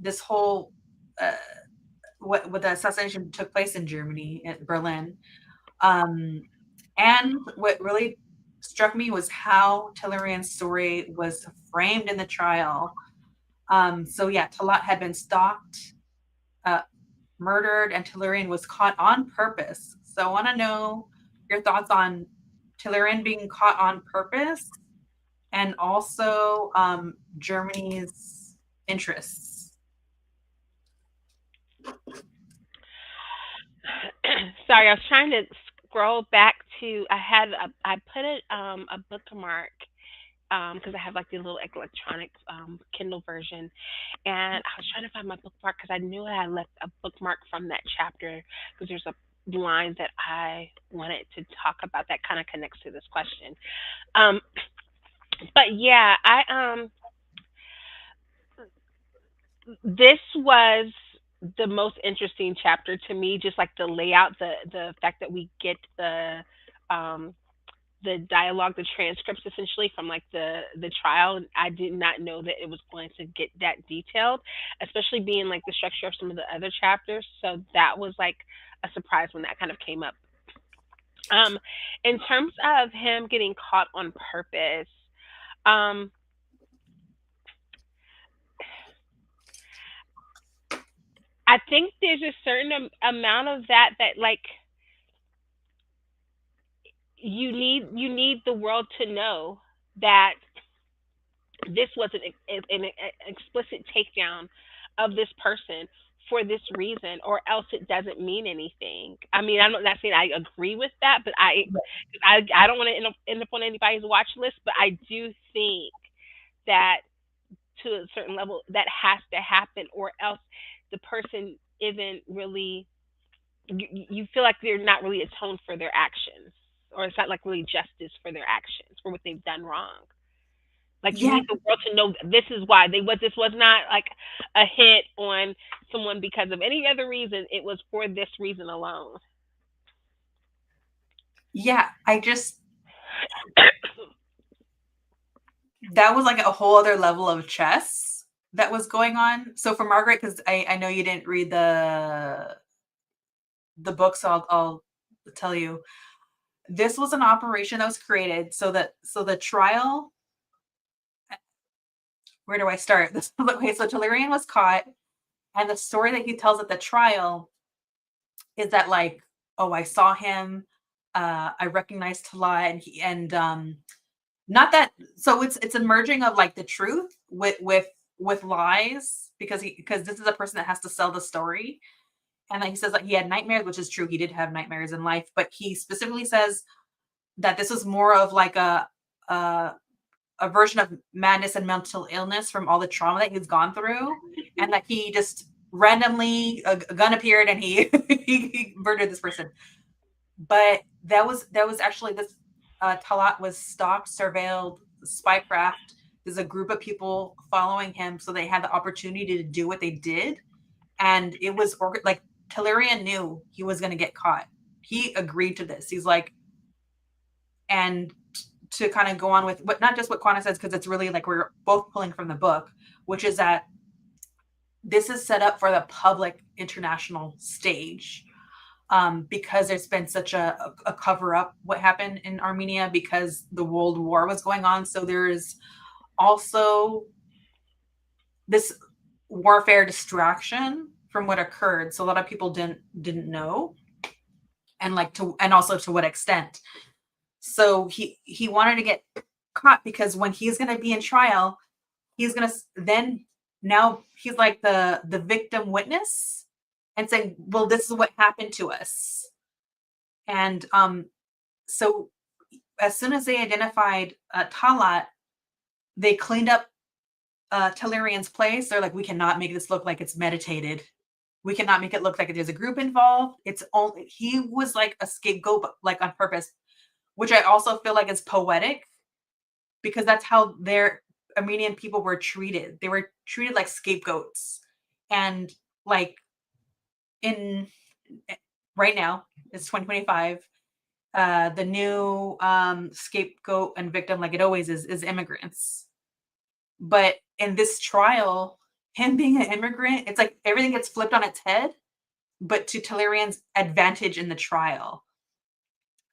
This whole what the assassination took place in Germany, at Berlin. And what really struck me was how Tellurian's story was framed in the trial. So yeah, Talat had been stalked, uh, murdered, and Tellurian was caught on purpose. So I want to know your thoughts on Tellurian being caught on purpose, and also Germany's interests. Sorry, I was trying to scroll back to. I put it a bookmark because I have like the little electronic Kindle version, and I was trying to find my bookmark because I knew I had left a bookmark from that chapter because there's a line that I wanted to talk about that kind of connects to this question. Um, but yeah, I this was the most interesting chapter to me, just like the layout, the fact that we get um the dialogue, the transcripts essentially from like the trial. And I did not know that it was going to get that detailed, especially being like the structure of some of the other chapters. So that was like a surprise when that kind of came up. Um, in terms of him getting caught on purpose, um, I think there's a certain amount of that like you need the world to know that this was an explicit takedown of this person for this reason, or else it doesn't mean anything. I mean, I'm not saying I agree with that, but I don't want to end up on anybody's watch list, but I do think that to a certain level that has to happen, or else the person isn't really. You feel like they're not really atoned for their actions, or it's not like really justice for their actions for what they've done wrong. Like you Yeah, need the world to know this is why they was. This was not like a hit on someone because of any other reason. It was for this reason alone. yeah. That was like a whole other level of chess that was going on. So for Margaret, because I know you didn't read the book, so I'll tell you. This was an operation that was created so the trial. Where do I start? Okay, so Tellurian was caught, and the story that he tells at the trial is that, like, oh, I saw him, I recognized Talat, and not that. So it's a merging of like the truth with lies, because this is a person that has to sell the story. And then he says that he had nightmares, which is true. He did have nightmares in life, but he specifically says that this was more of like a a version of madness and mental illness from all the trauma that he's gone through, and that he just randomly a gun appeared and he he murdered this person. But that was actually this Talat was stalked, surveilled, spycraft. There's a group of people following him, so they had the opportunity to do what they did, and it was like Talarian knew he was going to get caught. He agreed to this. He's like, and to kind of go on with what not just what Quana says, because it's really like we're both pulling from the book, which is that this is set up for the public international stage, because there's been such a cover up what happened in Armenia because the World War was going on. So there's also this warfare distraction from what occurred. So a lot of people didn't know, and also to what extent. So he wanted to get caught because when he's going to be in trial, he's going to then now he's like the victim witness and saying, well, this is what happened to us. And so as soon as they identified Talat, they cleaned up Talarian's place. They're like, we cannot make this look like it's meditated. We cannot make it look like there's a group involved. It's only he was like a scapegoat, like on purpose, which I also feel like is poetic because that's how their Armenian people were treated. They were treated like scapegoats. And like in right now, it's 2025. The new scapegoat and victim, like it always is immigrants. But in this trial, him being an immigrant, it's like everything gets flipped on its head, but to Talarian's advantage in the trial.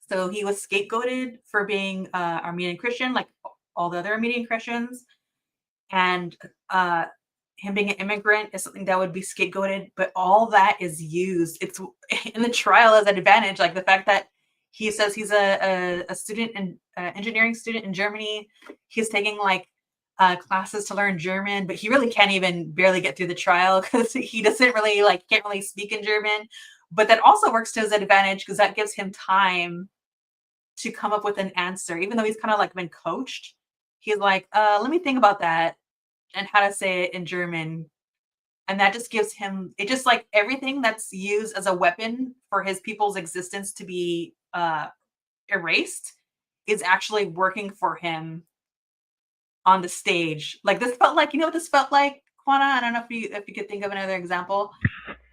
So he was scapegoated for being Armenian Christian, like all the other Armenian Christians, and him being an immigrant is something that would be scapegoated. But all that is used. It's in the trial as an advantage, like the fact that he says he's a student and engineering student in Germany. He's taking like classes to learn German, but he really can't even barely get through the trial because he doesn't really can't really speak in German. But that also works to his advantage because that gives him time to come up with an answer, even though he's kind of like been coached. He's like, let me think about that and how to say it in German. And that just gives him it just like everything that's used as a weapon for his people's existence to be erased is actually working for him on the stage. Like this felt like, you know what this felt like, Quana? I don't know if you could think of another example.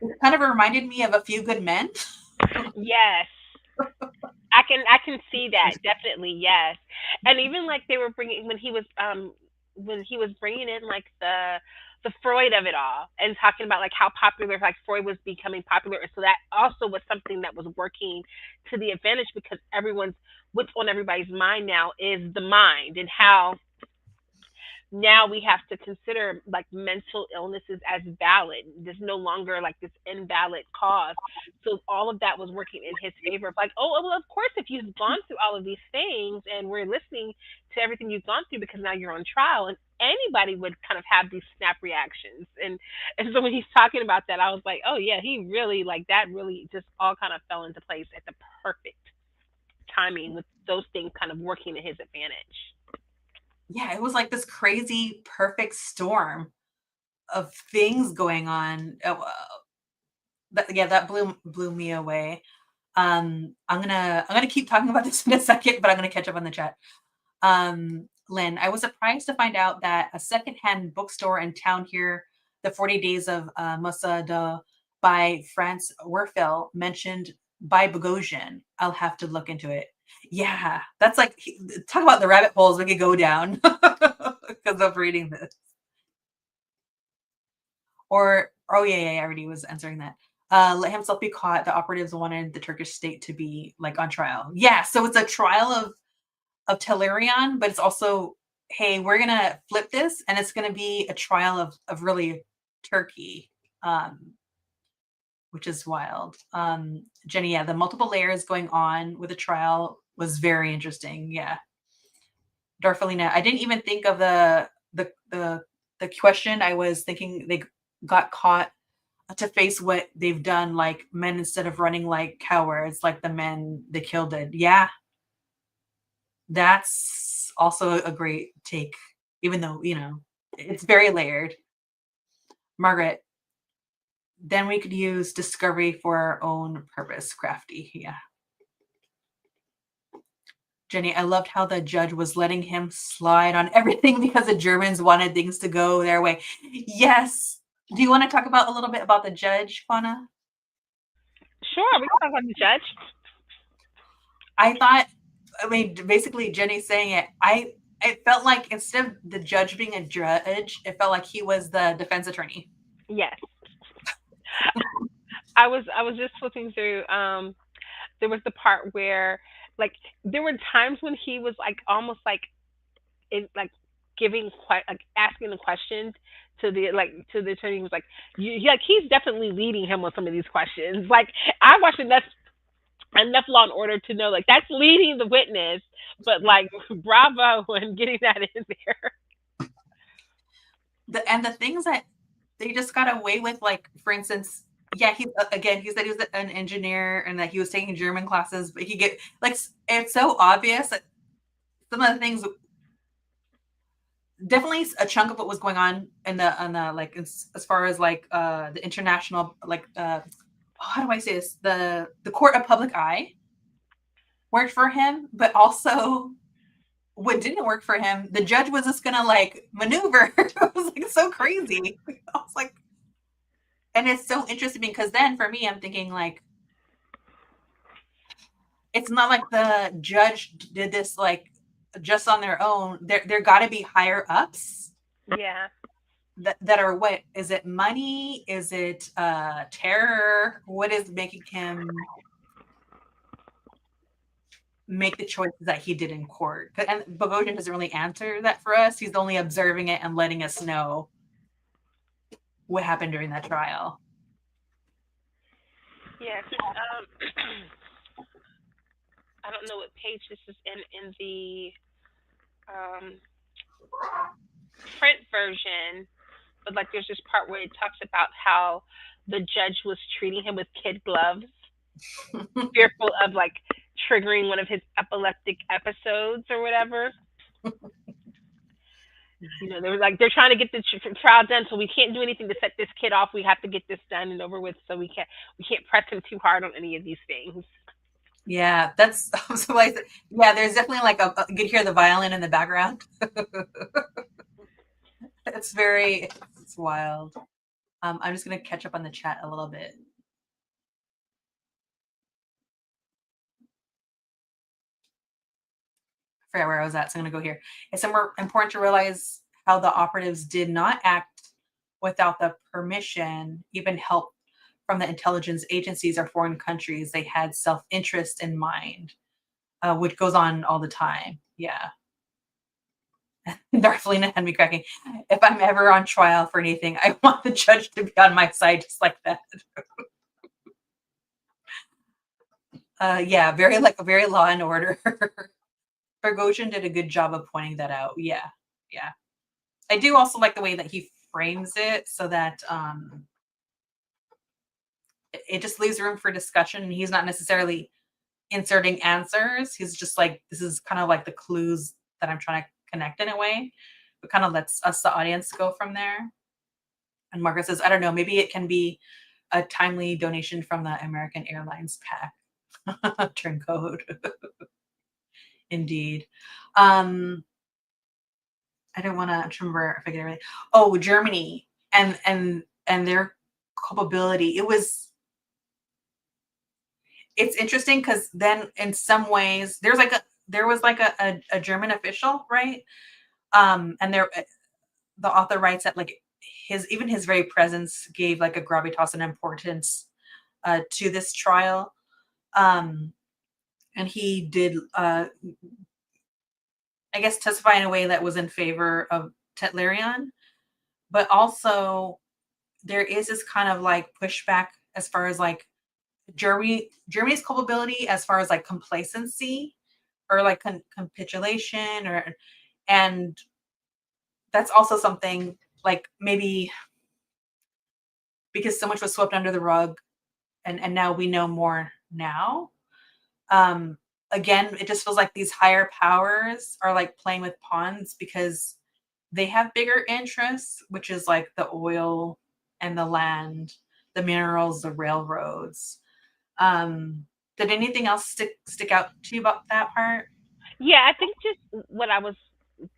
It kind of reminded me of A Few Good Men. Yes. I can see that definitely, yes. And even like they were bringing when he was bringing in like the Freud of it all and talking about like how popular like Freud was becoming popular, and so that also was something that was working to the advantage because everyone's what's on everybody's mind now is the mind and how now we have to consider like mental illnesses as valid. There's no longer like this invalid cause. So all of that was working in his favor of like, oh well of course if you've gone through all of these things and we're listening to everything you've gone through because now you're on trial and anybody would kind of have these snap reactions. And so when he's talking about that, I was like, oh yeah, he really like that really just all kind of fell into place at the perfect timing with those things kind of working to his advantage. Yeah, it was like this crazy perfect storm of things going on. That blew me away. I'm gonna keep talking about this in a second, but I'm gonna catch up on the chat. Lynn, I was surprised to find out that a secondhand bookstore in town here, the 40 Days of Mosada by France Werfel, mentioned by Bogosian. I'll have to look into it. Yeah, that's like talk about the rabbit holes we could go down because of reading this. Or oh yeah, I already was answering that. Let himself be caught. The operatives wanted the Turkish state to be like on trial. Yeah, so it's a trial of Telerion, but it's also, hey, we're gonna flip this, and it's gonna be a trial of really Turkey, which is wild. Jenny, yeah, the multiple layers going on with the trial was very interesting. Yeah, Darfalina, I didn't even think of the question. I was thinking they got caught to face what they've done, like men instead of running like cowards, like the men they killed did. Yeah, that's also a great take, even though, it's very layered. Margaret, then we could use discovery for our own purpose. Crafty. Yeah. Jenny, I loved how the judge was letting him slide on everything because the Germans wanted things to go their way. Yes. Do you want to talk about a little bit about the judge, Fauna? Sure, we can talk about the judge. I thought, I mean, basically Jenny saying it, it felt like instead of the judge being a judge, it felt like he was the defense attorney. Yes, I was just flipping through. There was the part where like there were times when he was like almost like in like giving quite like asking the questions to the attorney. He was like like he's definitely leading him on some of these questions. Like I watched enough Law and Order to know like that's leading the witness, but like bravo when getting that in there. And the things that they just got away with, like, for instance, yeah, he said he was an engineer and that he was taking German classes, but he get like it's so obvious that some of the things, definitely a chunk of what was going on like as far as like the international, like how do I say this, the court of public eye worked for him, but also what didn't work for him, the judge was just gonna like maneuver. It was like so crazy. I was like, and it's so interesting because then for me, I'm thinking like, it's not like the judge did this like just on their own. There got to be higher ups Yeah. that are, what is it, money? Is it terror? What is making him make the choices that he did in court? And Bogosian doesn't really answer that for us. He's only observing it and letting us know what happened during that trial. Yes. I don't know what page this is in the um, print version, but like there's this part where it talks about how the judge was treating him with kid gloves, fearful of like triggering one of his epileptic episodes or whatever. They were like they're trying to get the trial done, so we can't do anything to set this kid off. We have to get this done and over with, so we can't press him too hard on any of these things. Yeah, that's so like, yeah, there's definitely like you could hear the violin in the background. It's wild. I'm just gonna catch up on the chat a little bit. I forgot where I was at, so I'm gonna go here. It's important to realize how the operatives did not act without the permission, even help from the intelligence agencies or foreign countries. They had self-interest in mind, which goes on all the time. Yeah. Darcelina had me cracking. If I'm ever on trial for anything, I want the judge to be on my side just like that. Yeah, very Law and Order. Bogosian did a good job of pointing that out. Yeah, yeah. I do also like the way that he frames it so that it just leaves room for discussion, and he's not necessarily inserting answers. He's just like, this is kind of like the clues that I'm trying to connect in a way. It kind of lets us, the audience, go from there. And Margaret says, I don't know, maybe it can be a timely donation from the American Airlines pack. Turncoat. Indeed. I don't want to remember if I get everything. Oh, Germany and their culpability. It's interesting because then in some ways there was like a German official, right? And the author writes that like his very presence gave like a gravitas and importance to this trial. And he did I guess testify in a way that was in favor of Tetlerian, but also there is this kind of like pushback as far as like Germany's culpability as far as like complacency or like capitulation, and that's also something like maybe because so much was swept under the rug, and now we know more now. again, it just feels like these higher powers are like playing with pawns because they have bigger interests, which is like the oil and the land, the minerals, the railroads. Um, did anything else stick out to you about that part? Yeah, I think just what I was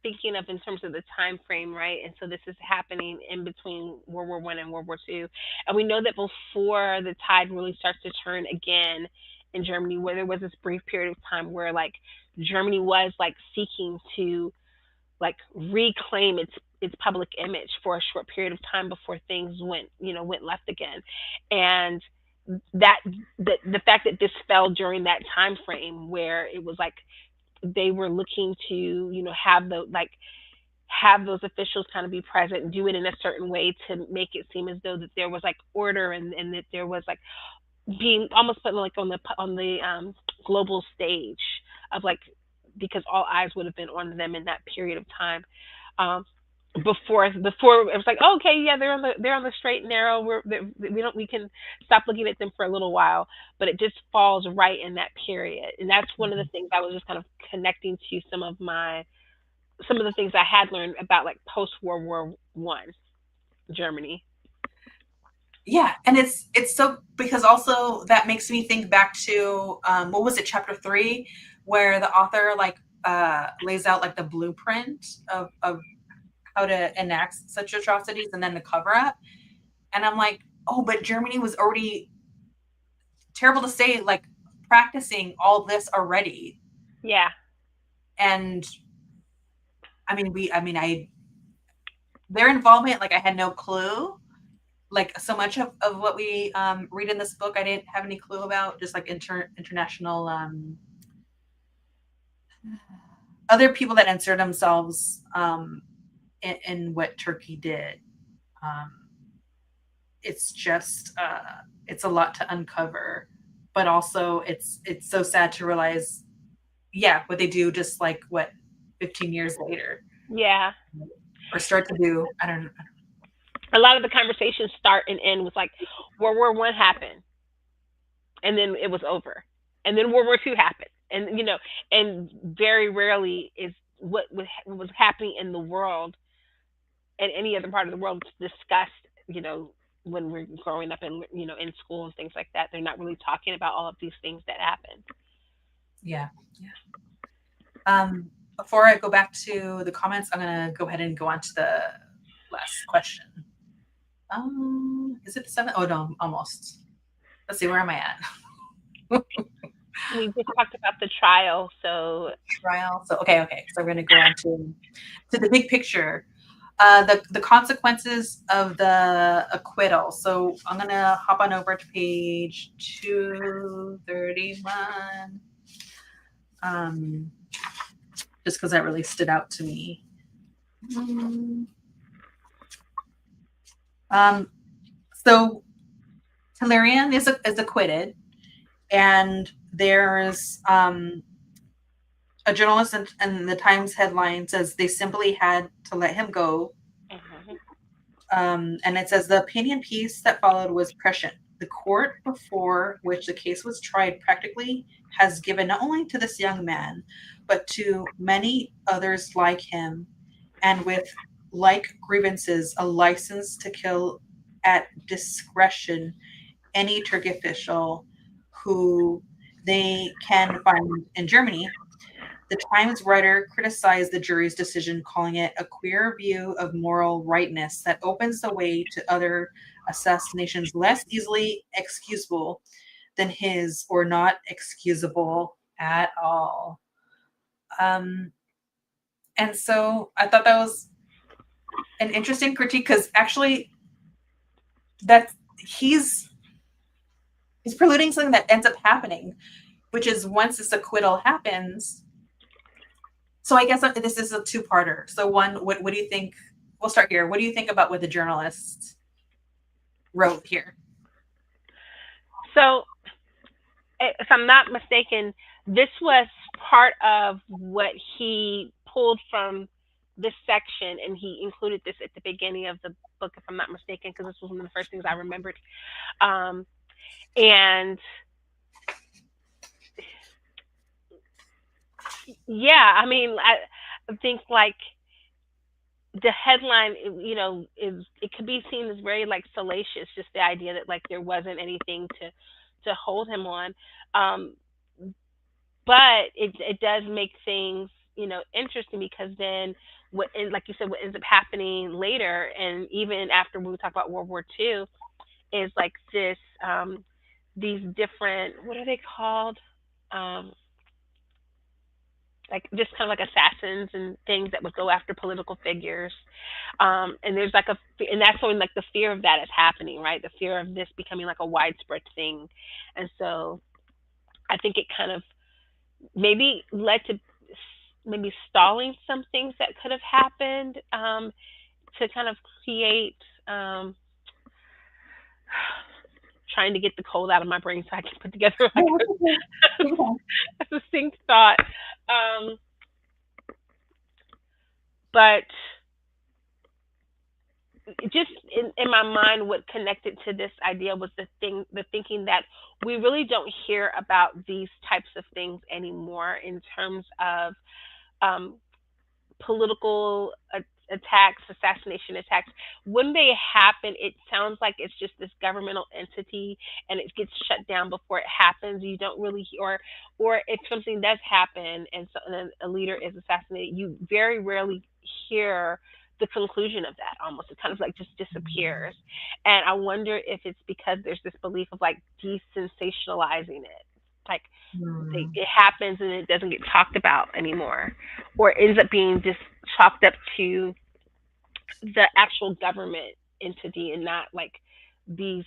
thinking of in terms of the time frame, right? And so this is happening in between World War One and World War Two, and we know that before the tide really starts to turn again in Germany, where there was this brief period of time where like Germany was like seeking to like reclaim its public image for a short period of time before things went left again, and that the fact that this fell during that time frame where it was like they were looking to have the like have those officials kind of be present and do it in a certain way to make it seem as though that there was like order, and that there was like being almost put like on the global stage of like, because all eyes would have been on them in that period of time. um before it was like, oh, okay, yeah, they're on the straight and narrow, we can stop looking at them for a little while. But it just falls right in that period, and that's one of the things I was just kind of connecting to some of the things I had learned about like post World War One Germany. Yeah, and it's so, because also that makes me think back to what was it, chapter 3, where the author like lays out like the blueprint of how to enact such atrocities and then the cover up. And I'm like, oh, but Germany was already, terrible to say, like practicing all this already. Yeah. And I their involvement, like I had no clue. Like so much of what we read in this book, I didn't have any clue about. Just like international other people that insert themselves in what Turkey did. Um, it's just it's a lot to uncover, but also it's so sad to realize, yeah, what they do just like what 15 years later, Yeah. or start to do. I don't know. A lot of the conversations start and end with like World War One happened, and then it was over, and then World War Two happened, and and very rarely is what was happening in the world and any other part of the world discussed. When we're growing up and in school and things like that, they're not really talking about all of these things that happened. Yeah, yeah. Before I go back to the comments, I'm gonna go ahead and go on to the last question. Is it the seventh? Oh no, almost. Let's see, where am I at? We just talked about the trial, so Trial. So okay. So we're gonna go on to the big picture. The consequences of the acquittal. So I'm gonna hop on over to page 231. Just because that really stood out to me. So Talarian is acquitted, and there's a journalist in the Times headline says they simply had to let him go. mhm. And it says the opinion piece that followed was prescient. The court before which the case was tried practically has given not only to this young man, but to many others like him, and with like grievances, a license to kill at discretion any Turkey official who they can find in Germany. The Times writer criticized the jury's decision, calling it a queer view of moral rightness that opens the way to other assassinations less easily excusable than his, or not excusable at all. Um, and so I thought that was an interesting critique, because actually that he's preluding something that ends up happening, which is once this acquittal happens. So I guess this is a two-parter. So one, what do you think? We'll start here. What do you think about what the journalist wrote here? So if I'm not mistaken, this was part of what he pulled from this section, and he included this at the beginning of the book, if I'm not mistaken, because this was one of the first things I remembered. Um, and Yeah, I mean, I think like the headline, is it could be seen as very like salacious, just the idea that like there wasn't anything to hold him on. Um, but it does make things interesting because then like you said, what ends up happening later, and even after we talk about World War II, is like this these different, what are they called, um like just kind of like assassins and things that would go after political figures. And there's like and that's when like the fear of that is happening, right? The fear of this becoming like a widespread thing. And so I think it kind of maybe led to maybe stalling some things that could have happened, to kind of create, um, trying to get the cold out of my brain so I can put together like No, it's okay. Take your time. a succinct thought. Um, but just in my mind, what connected to this idea was the thinking that we really don't hear about these types of things anymore in terms of um, political attacks, assassination attacks. When they happen, it sounds like it's just this governmental entity, and it gets shut down before it happens. You don't really, or if something does happen and, and a leader is assassinated, you very rarely hear the conclusion of that. Almost, it kind of like just disappears. And I wonder if it's because there's this belief of like desensationalizing it, like Hmm. it happens and it doesn't get talked about anymore, or ends up being just chalked up to the actual government entity and not like these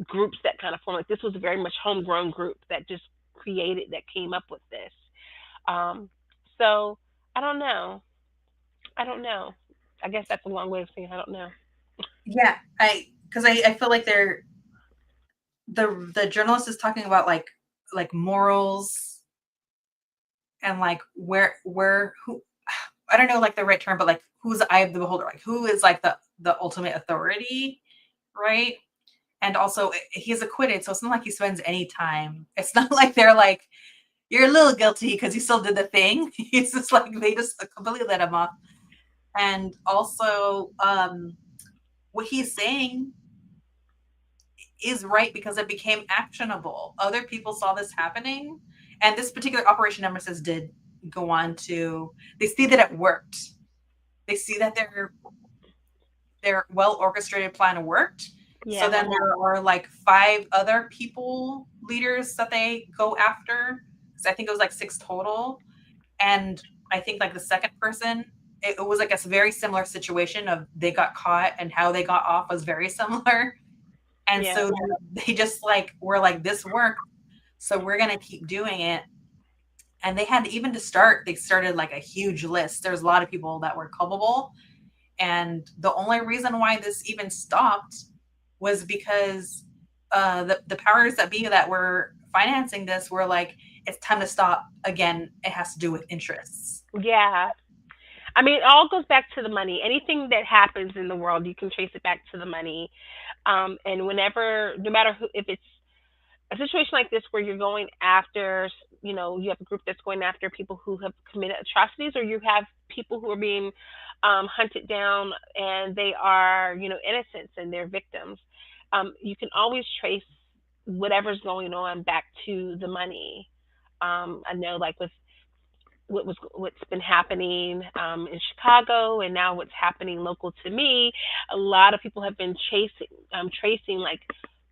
groups that kind of form. Like this was a very much homegrown group that just that came up with this. Um, so I don't know. I don't know. I guess that's a long way of saying I don't know. Yeah, because I feel like the journalist is talking about like morals and like where who I don't know like the right term, but like who's the eye of the beholder, like who is like the ultimate authority, right? And also he's acquitted, so it's not like he spends any time. It's not like they're like you're a little guilty because you still did the thing. He's just like they just completely let him off. And also, what he's saying is right because it became actionable. Other people saw this happening, and this particular Operation Nemesis did go on to. They see that it worked. They see that their well orchestrated plan worked. So Yeah. then there are like 5 other leaders that they go after. So I think it was like 6 total. And I think like the second person, it was like a very similar situation of they got caught and how they got off was very similar. And Yeah. so they just like were like, this worked. So we're gonna keep doing it. And they had even to start, they started like a huge list. There's a lot of people that were culpable. And the only reason why this even stopped was because the powers that be that were financing this were like, it's time to stop. Again, it has to do with interests. Yeah. I mean, it all goes back to the money. Anything that happens in the world, you can trace it back to the money. And whenever, no matter who, if it's a situation like this where you're going after, you have a group that's going after people who have committed atrocities, or you have people who are being hunted down and they are, innocents and they're victims. You can always trace whatever's going on back to the money. I know, like with what's been happening in Chicago, and now what's happening local to me. A lot of people have been tracing like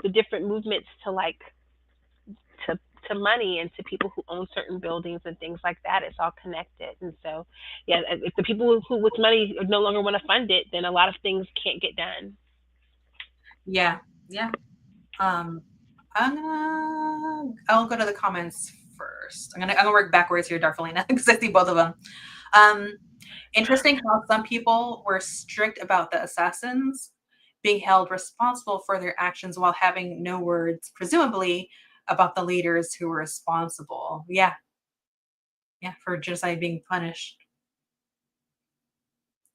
the different movements to like to to money and to people who own certain buildings and things like that. It's all connected, and so yeah, if the people who with money no longer want to fund it, then a lot of things can't get done. Yeah, yeah. Um, I'll go to the comments first. I'm gonna work backwards here, Darfelina, because I see both of them. Um, Interesting how some people were strict about the assassins being held responsible for their actions while having no words, presumably, about the leaders who were responsible. Yeah, yeah, for genocide being punished.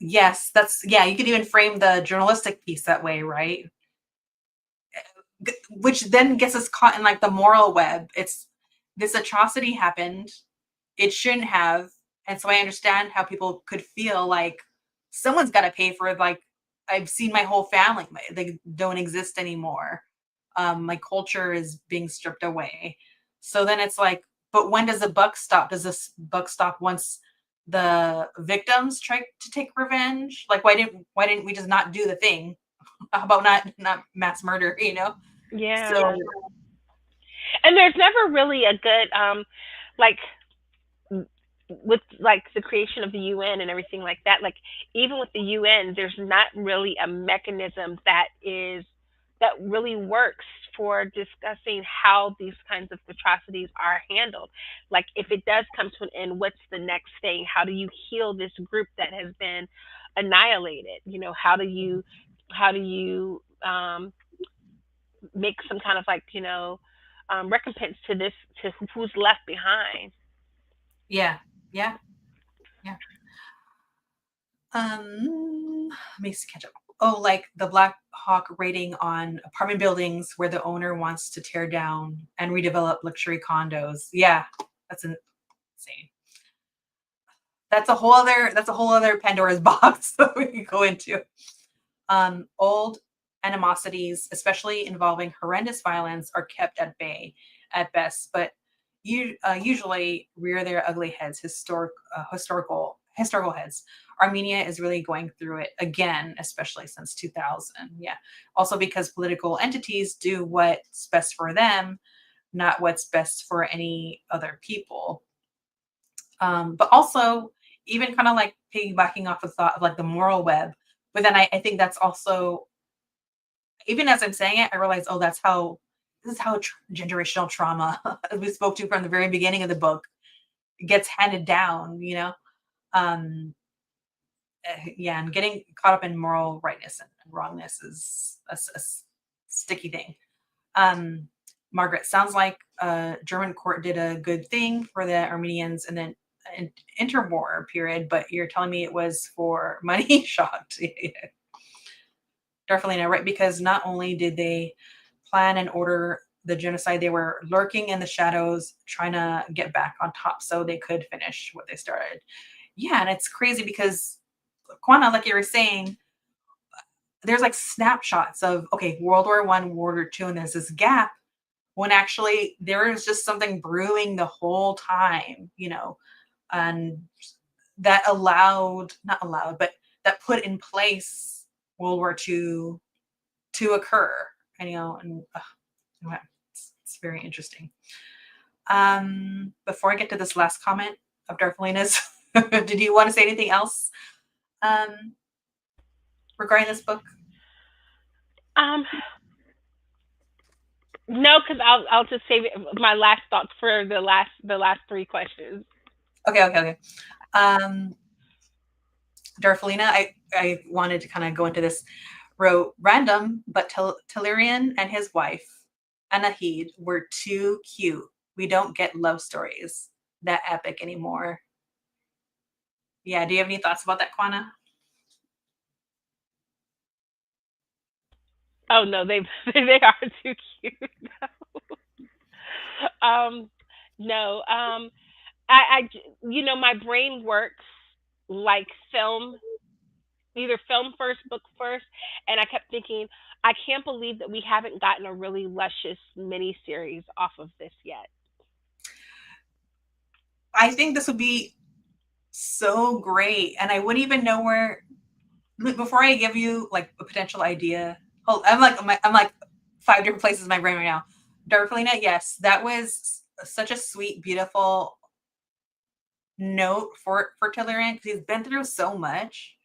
Yes, that's yeah. You could even frame the journalistic piece that way, right? Which then gets us caught in like the moral web. It's this atrocity happened. it shouldn't have. And so I understand how people could feel like someone's got to pay for it. Like, I've seen my whole family, they don't exist anymore. My culture is being stripped away. So then it's like, but when does the buck stop? Does this buck stop once the victims try to take revenge? Like, why didn't we just not do the thing? How about not mass murder? Yeah. So And there's never really a good like with like the creation of the UN and everything like that, like even with the UN, there's not really a mechanism that really works for discussing how these kinds of atrocities are handled. Like if it does come to an end, what's the next thing? How do you heal this group that has been annihilated? How do you make some kind of like recompense to this to who's left behind? yeah, yeah, yeah. Let me catch up. Oh, like the Black Hawk raiding on apartment buildings where the owner wants to tear down and redevelop luxury condos. Yeah, that's insane. That's a whole other Pandora's box that we can go into. Old animosities, especially involving horrendous violence, are kept at bay at best, but usually rear their ugly heads, historical heads. Armenia is really going through it again, especially since 2000. Yeah. Also because political entities do what's best for them, not what's best for any other people. But also, even kind of like piggybacking off the thought of like the moral web. But then I think that's also, even as I'm saying it, I realize, oh, this is how generational trauma, as we spoke to from the very beginning of the book, gets handed down. Um, yeah, and getting caught up in moral rightness and wrongness is a sticky thing. Um, Margaret, sounds like German court did a good thing for the Armenians and then an interwar period, but you're telling me it was for money shocked. Definitely not right, because not only did they plan and order the genocide, they were lurking in the shadows, trying to get back on top so they could finish what they started. Yeah, and it's crazy because Kwana, like you were saying, there's like snapshots of okay, World War I, World War II, and there's this gap when actually there is just something brewing the whole time, and that not allowed, but that put in place World War II to occur. And it's very interesting. Before I get to this last comment of Darflena's, did you want to say anything else um, regarding this book? Um, no, because I'll just save my last thoughts for the last three questions. Okay, okay, okay. Um, Darflena, I wanted to kind of go into this. Wrote random, but Telerian and his wife Anahid were too cute. We don't get love stories that epic anymore. Yeah, do you have any thoughts about that, Kwana? Oh no, they they are too cute. um, no, my brain works like film, either film first, book first, and I kept thinking, I can't believe that we haven't gotten a really luscious mini series off of this yet. I think this would be so great, and I wouldn't even know where. Before I give you like a potential idea, hold, I'm like 5 different places in my brain right now. Darflena, yes, that was such a sweet, beautiful note for Tilleran because he's been through so much,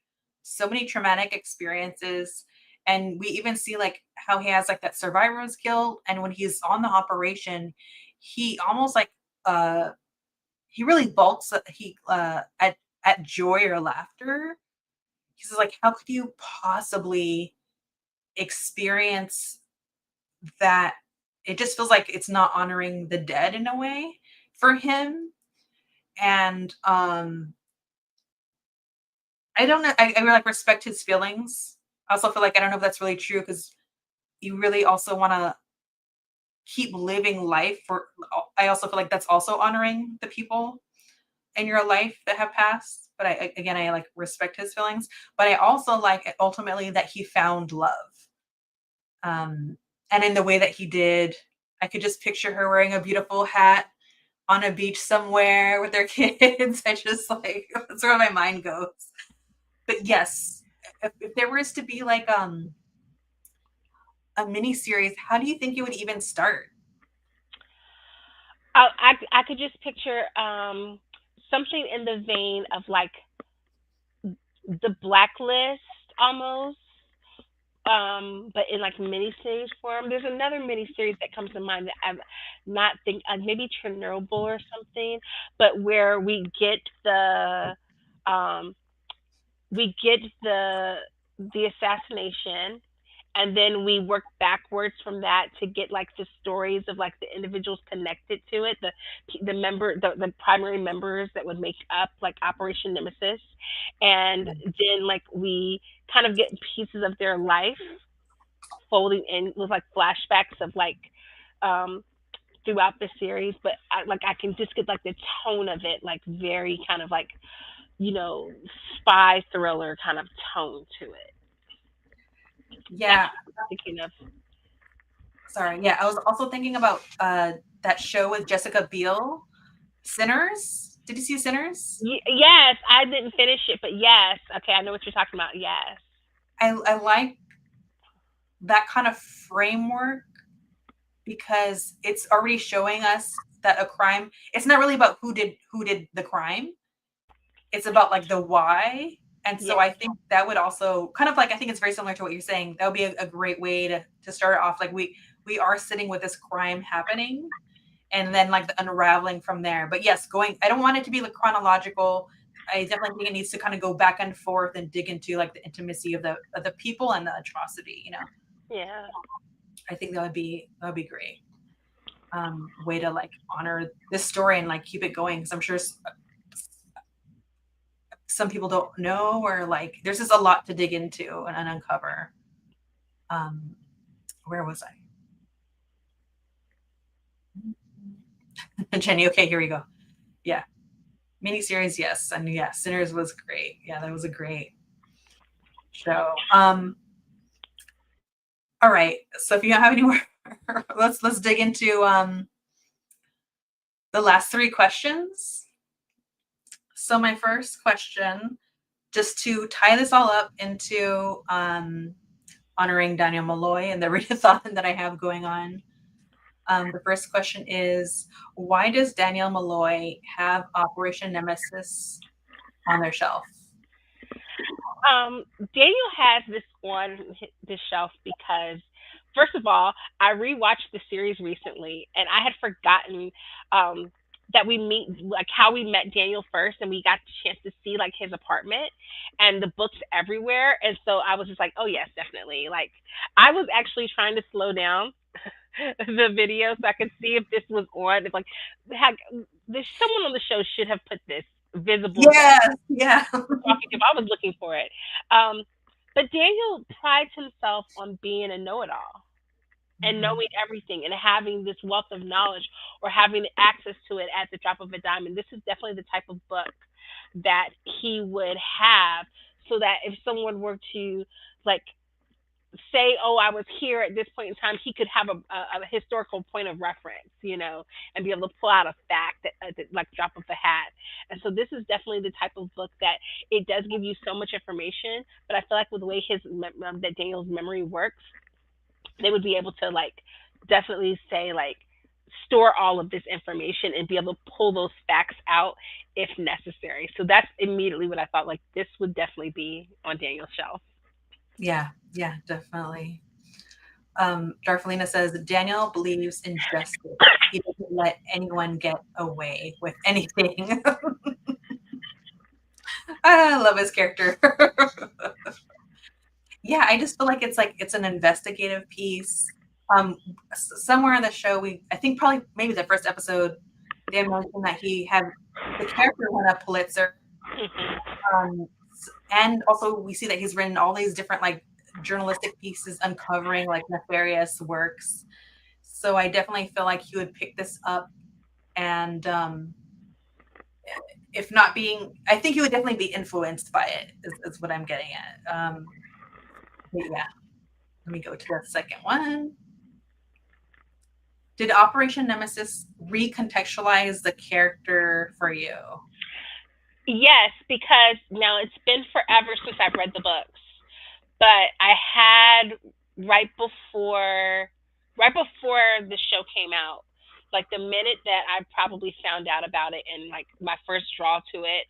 so many traumatic experiences, and we even see like how he has like that survivor's guilt, and when he's on the operation, he almost like uh he really bulks at joy or laughter. He's like, how could you possibly experience that? It just feels like it's not honoring the dead in a way for him. And I don't know. I really like respect his feelings. I also feel like I don't know if that's really true because you really also want to keep living life for. I also feel like that's also honoring the people. in your life that have passed, but I like respect his feelings, but I also like ultimately that he found love. Um, and in the way that he did, I could just picture her wearing a beautiful hat on a beach somewhere with their kids. I just like that's where my mind goes. But yes, if there was to be like a mini series, how do you think it would even start? I could just picture something in the vein of like the blacklist almost, but in like miniseries form. There's another miniseries that comes to mind that I'm not think maybe Chernobyl or something, but where um we get the assassination, and then we work backwards from that to get like the stories of like the individuals connected to it, the primary members that would make up like Operation Nemesis, and then like we kind of get pieces of their life folding in with like flashbacks of like um throughout the series, but I can just get like the tone of it, like very kind of like, you know, spy thriller kind of tone to it. That's Yeah, what I'm thinking of. sorry. Yeah, I was also thinking about that show with Jessica Biel, Sinners. Did you see Sinners? Yes, I didn't finish it, but yes. Okay, I know what you're talking about. Yes. I like that kind of framework because it's already showing us that a crime, it's not really about who did the crime. It's about like the why. And so Yes. I think that would also kind of like, I think it's very similar to what you're saying. That would be a great way to start off. Like we are sitting with this crime happening and then like the unraveling from there. But yes, going, I don't want it to be like chronological. I definitely think it needs to kind of go back and forth and dig into like the intimacy of the people and the atrocity, you know. Yeah. I think that would be great. Way to like honor this story and like keep it going because I'm sure some people don't know or like there's just a lot to dig into and uncover. Um, where was I? Jenny, okay, here we go. Yeah, miniseries, yes, and yeah, Sinners was great. Yeah, that was a great show. All right, so if you don't have any more, let's dig into the last three questions. So my first question, just to tie this all up into honoring Daniel Malloy and the readathon that I have going on. The first question is, why does Daniel Malloy have Operation Nemesis on their shelf? Daniel has this on this shelf because, first of all, I rewatched the series recently, and I had forgotten that we meet like how we met Daniel first, and we got the chance to see like his apartment and the books everywhere, and so I was just like, oh yes, definitely. Like I was actually trying to slow down the video so I could see if this was on. If like, heck, there's someone on the show should have put this visible Yes, yeah. talking if I was looking for it. Um, but Daniel prides himself on being a know-it-all and Mhm. knowing everything and having this wealth of knowledge or having access to it at the drop of a dime. And this is definitely the type of book that he would have, so that if someone were to like say, "Oh, I was here at this point in time," he could have a historical point of reference, you know, and be able to pull out a fact that like drop of a hat. And so this is definitely the type of book that it does give you so much information, but I feel like with the way that Daniel's memory works, they would be able to like definitely say like store all of this information and be able to pull those facts out if necessary. So that's immediately what I thought. Like this would definitely be on Daniel's shelf. Yeah, yeah, definitely. Darfelina says Daniel believes in justice. He doesn't let anyone get away with anything. I love his character. Yeah, I just feel like it's an investigative piece. Somewhere on the show, I think probably maybe the first episode, they mentioned that he had the character won a Pulitzer, um, and also we see that he's written all these different like journalistic pieces uncovering like nefarious works. So I definitely feel like he would pick this up and if not being, I think you would definitely be influenced by it, is what I'm getting at. But yeah, let me go to the second one. Did Operation Nemesis recontextualize the character for you? Yes, because now it's been forever since I've read the books, but I had right before right before the show came out, like the minute that I probably found out about it, and like my first draw to it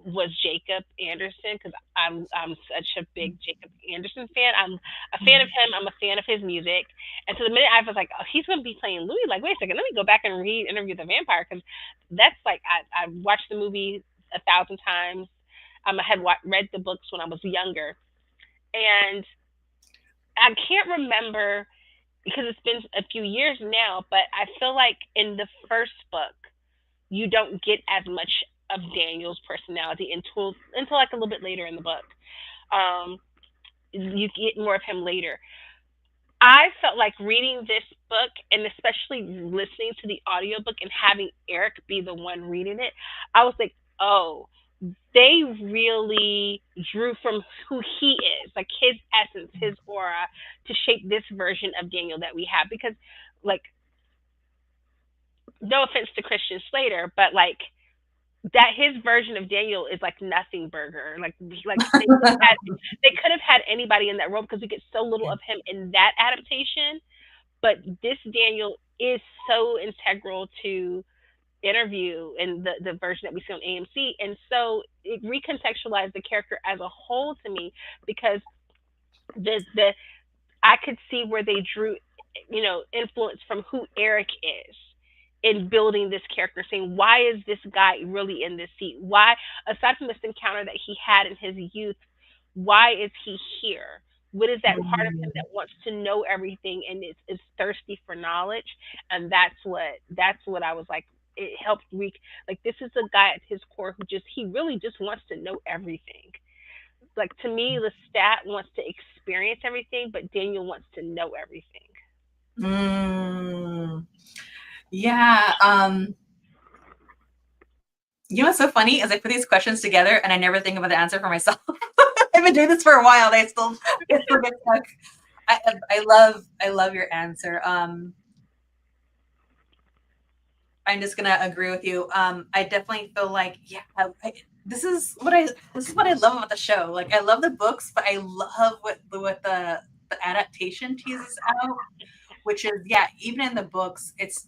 was Jacob Anderson, because I'm such a big Jacob Anderson fan. I'm a fan of him. I'm a fan of his music, and so the minute I was like, oh, he's going to be playing Louis, like, wait a second, let me go back and read Interview with the Vampire, because that's like I watched the movie 1,000 times. I had read the books when I was younger, and I can't remember because it's been a few years now, but I feel like in the first book, you don't get as much of Daniel's personality until like a little bit later in the book. Um, you get more of him later. I felt like reading this book and especially listening to the audiobook and having Eric be the one reading it, I was like, oh, they really drew from who he is, like his essence, his aura, to shape this version of Daniel that we have. Because, like, no offense to Christian Slater, but like that his version of Daniel is like nothing burger. Like they could have had anybody in that role because we get so little of him in that adaptation. But this Daniel is so integral to Interview and the version that we see on AMC, and so it recontextualized the character as a whole to me because the I could see where they drew, influence from who Eric is in building this character, saying why is this guy really in this seat? Why, aside from this encounter that he had in his youth, why is he here? What is that part of him that wants to know everything and is thirsty for knowledge? And that's what I was like. It helped like this is a guy at his core who just he really just wants to know everything. Like to me, Lestat wants to experience everything, but Daniel wants to know everything. Mm, yeah. You know what's so funny is I put these questions together and I never think about the answer for myself. I've been doing this for a while. And I still get stuck. I love your answer. I'm just gonna agree with you. I definitely feel like, yeah, this is what I love about the show. Like, I love the books, but I love what the adaptation teases out, which is, yeah, even in the books, it's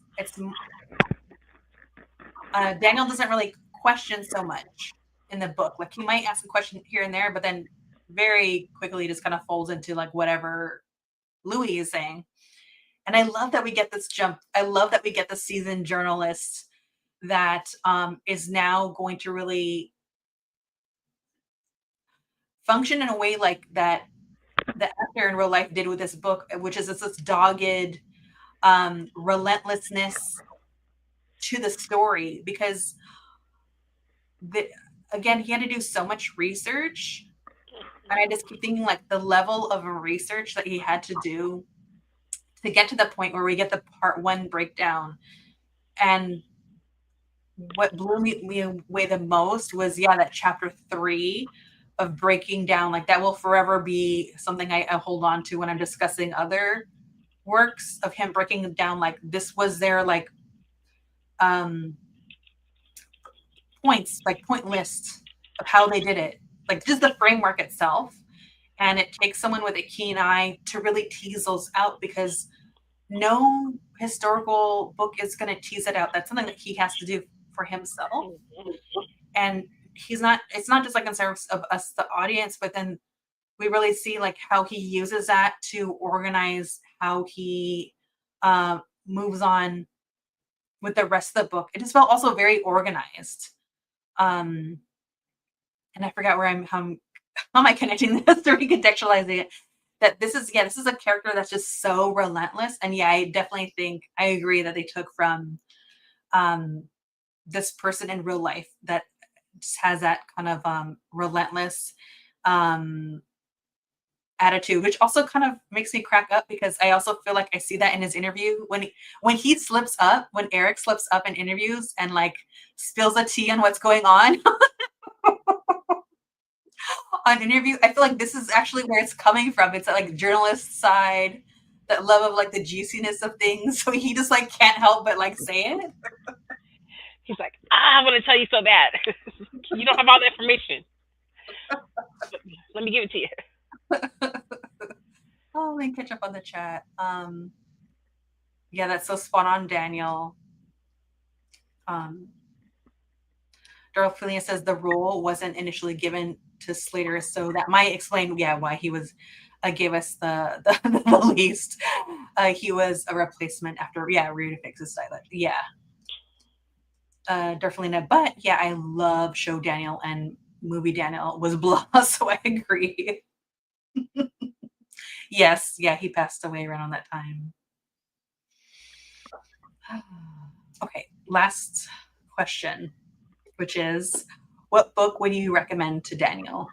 Daniel doesn't really question so much in the book. Like, he might ask a question here and there, but then very quickly just kind of folds into like whatever Louis is saying. And I love that we get this jump. I love that we get the seasoned journalist that is now going to really function in a way like that the actor in real life did with this book, which is this dogged relentlessness to the story. Because the, again, he had to do so much research, and I just keep thinking like the level of research that he had to do to get to the point where we get the part one breakdown. And what blew me away the most was, yeah, that chapter 3 of breaking down. Like, that will forever be something I hold on to when I'm discussing other works, of him breaking down like this was their like um points, like point list of how they did it, like just the framework itself. And it takes someone with a keen eye to really tease those out, because no historical book is going to tease it out. That's something that he has to do for himself. And it's not just like in service of us, the audience, but then we really see like how he uses that to organize how he moves on with the rest of the book. It just felt also very organized. And I forgot where how am I connecting this to recontextualizing it? That this is a character that's just so relentless. And yeah, I definitely think I agree that they took from um this person in real life that just has that kind of relentless um attitude, which also kind of makes me crack up because I also feel like I see that in his interview when he slips up, when Eric slips up in interviews and like spills a tea on what's going on on interviews. I feel like this is actually where it's coming from. It's like journalist side, that love of like the juiciness of things. So he just like can't help but like say it. He's like, I want to tell you so bad. You don't have all the information. Let me give it to you. Oh, let me catch up on the chat. Yeah, that's so spot on, Daniel. Um, Dorothea says the role wasn't initially given to Slater, so that might explain, yeah, why he was gave us the least. He was a replacement after, yeah, Rita fixes stylish. Yeah, Darfalina. But yeah, I love show Daniel and movie Daniel was blah, so I agree. Yes, yeah, he passed away around that time. Okay, last question, which is, what book would you recommend to Daniel?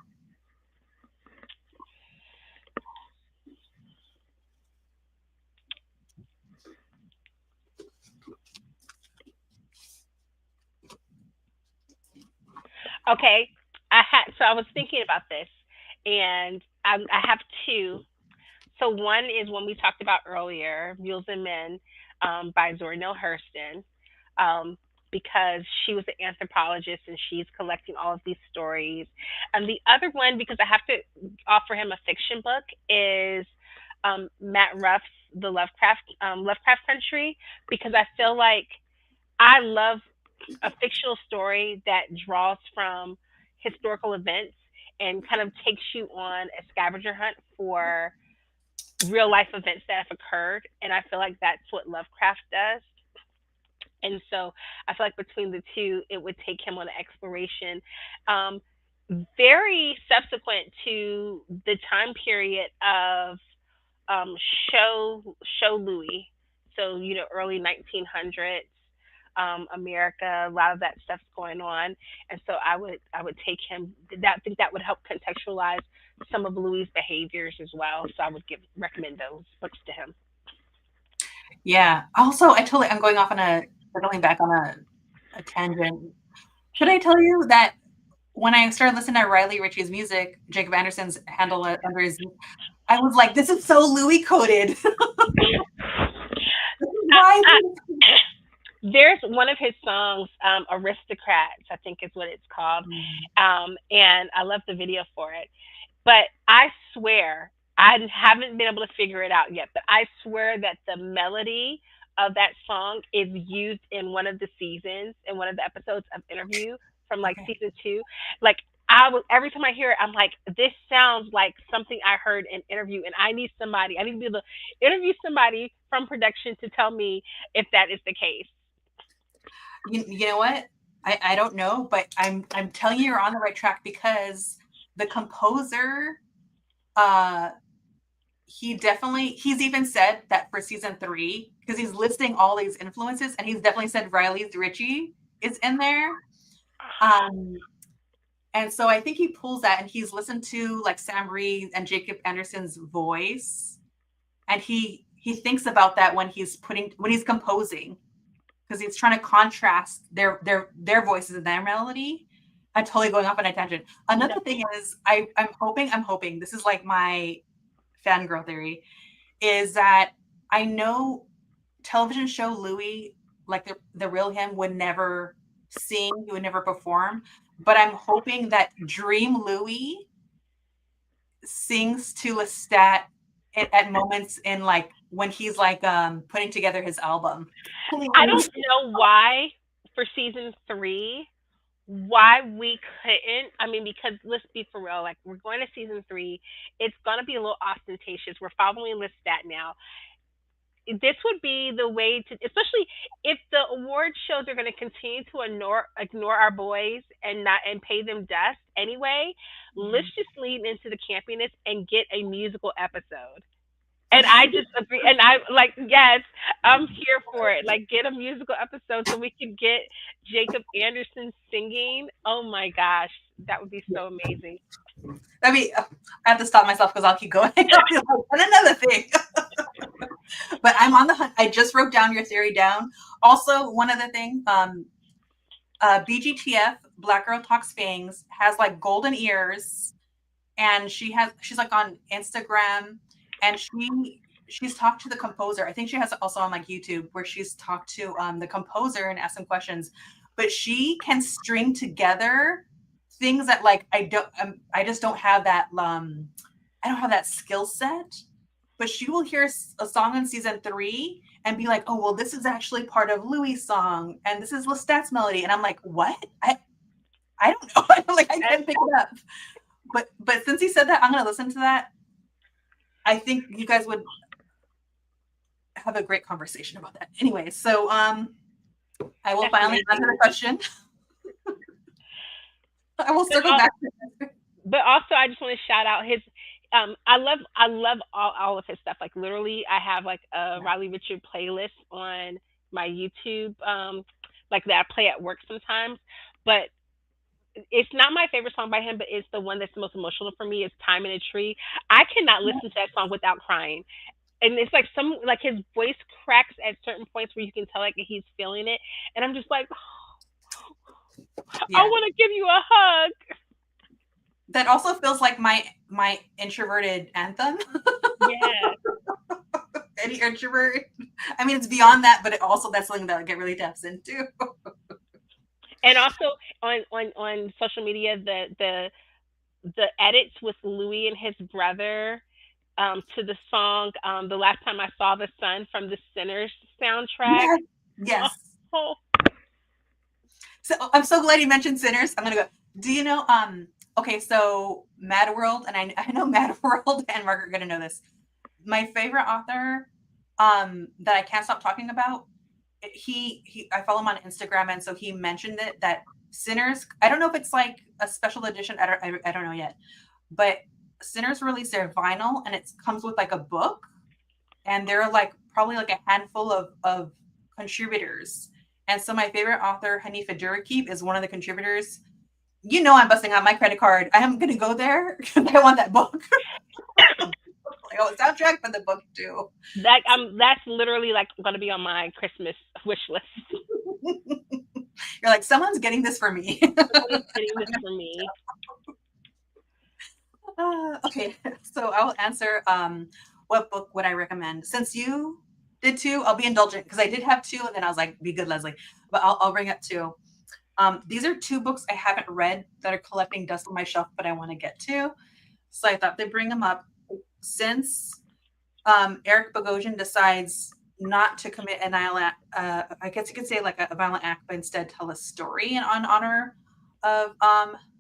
Okay, I was thinking about this, and I have two. So one is one we talked about earlier, Mules and Men, by Zora Neale Hurston, um, because she was an anthropologist and she's collecting all of these stories. And the other one, because I have to offer him a fiction book, is Matt Ruff's The Lovecraft Country, because I feel like I love a fictional story that draws from historical events and kind of takes you on a scavenger hunt for real life events that have occurred. And I feel like that's what Lovecraft does. And so I feel like between the two, it would take him on an exploration. Um, Very subsequent to the time period of um, show Louis. So early 1900s, America. A lot of that stuff's going on, and so I would take him. That I think that would help contextualize some of Louis' behaviors as well. So I would recommend those books to him. Yeah. Also, I'm going off on circling back on a tangent. Should I tell you that when I started listening to Riley Ritchie's music, Jacob Anderson's handle it under his, I was like, this is so Louis coded. Why? There's one of his songs, "Aristocrats," I think is what it's called, and I love the video for it. But I swear, I haven't been able to figure it out yet. But I swear that the melody of that song is used in one of the seasons, in one of the episodes of Interview from like Okay. season two. Like I was every time I hear it, I'm like, this sounds like something I heard in Interview, and I need somebody. I need to be able to interview somebody from production to tell me if that is the case. You know what? I don't know, but I'm telling you, you're on the right track because the composer, uh, he's even said that for season 3, because he's listing all these influences, and he's definitely said Riley's Ritchie is in there. Um, and so I think he pulls that, and he's listened to like Sam Reed and Jacob Anderson's voice, and he thinks about that when he's composing, because he's trying to contrast their voices and their melody. I'm totally going off on a tangent. No. Another thing is I'm hoping this is like my fangirl theory, is that I know television show Louis, like the real him, would never sing, he would never perform. But I'm hoping that Dream Louis sings to Lestat at moments in like when he's like putting together his album. I don't Please. know why for season three, why we couldn't. I mean, because let's be for real, like we're going to season three, it's gonna be a little ostentatious. We're following Lestat now. This would be the way to, especially if the award shows are going to continue to ignore our boys and not and pay them dust anyway. Let's just lean into the campiness and get a musical episode. And I just agree. And I like, yes, I'm here for it. Like, get a musical episode so we can get Jacob Anderson singing. Oh my gosh, that would be so amazing. I mean, I have to stop myself because I'll keep going. I'll be like, and another thing. But I'm on the hunt. I just wrote down your theory down. Also, one other thing, BGTF, Black Girl Talks Fangs, has like golden ears, and she's like on Instagram, and she's talked to the composer. I think she has it also on like YouTube where she's talked to the composer and asked some questions. But she can string together things that like I just don't have that I don't have that skill set. But she will hear a song in season 3 and be like, "Oh, well, this is actually part of Louis' song, and this is Lestat's melody." And I'm like, "What? I don't know. Like I can't pick it up." But since he said that, I'm gonna listen to that. I think you guys would have a great conversation about that. Anyway, so I will That's finally amazing. answer the question. I will But circle back to it. but also I just want to shout out his I love all of his stuff. Like literally I have like a Yeah. Riley Richard playlist on my YouTube like that I play at work sometimes. But it's not my favorite song by him, but it's the one that's the most emotional for me is Time in a Tree. I cannot listen to that song without crying. And it's like some like his voice cracks at certain points where you can tell like he's feeling it. And I'm just like I Yeah. want to give you a hug. That also feels like my introverted anthem. Yeah. Any introvert. I mean, it's beyond that, but it also that's something that I get really taps into. And also on social media, the edits with Louis and his brother to the song "The Last Time I Saw the Sun" from the Sinners soundtrack. Yes. Yes. Oh, So I'm so glad you mentioned Sinners. I'm gonna go. Do you know? Okay, so Mad World, and I know Mad World and Margaret are gonna know this. My favorite author, that I can't stop talking about. He I follow him on Instagram, and so he mentioned it that Sinners. I don't know if it's like a special edition. I don't know yet, but Sinners released their vinyl, and it comes with like a book, and there are like probably like a handful of contributors. And so my favorite author, Hanifa Durakib, is one of the contributors. You know I'm busting out my credit card. I am gonna go there because I want that book. Like, oh, soundtrack, but the book too. that's literally like going to be on my Christmas wish list. You're like, someone's getting this for me. Someone is getting this for me. Okay, so I will answer. What book would I recommend? Since you did two, I'll be indulgent because I did have two, and then I was like, "Be good, Leslie." But I'll bring up two. These are two books I haven't read that are collecting dust on my shelf, but I want to get to. So I thought they'd bring them up. Since Eric Bogosian decides not to commit an I guess you could say like a violent act, but instead tell a story in on honor of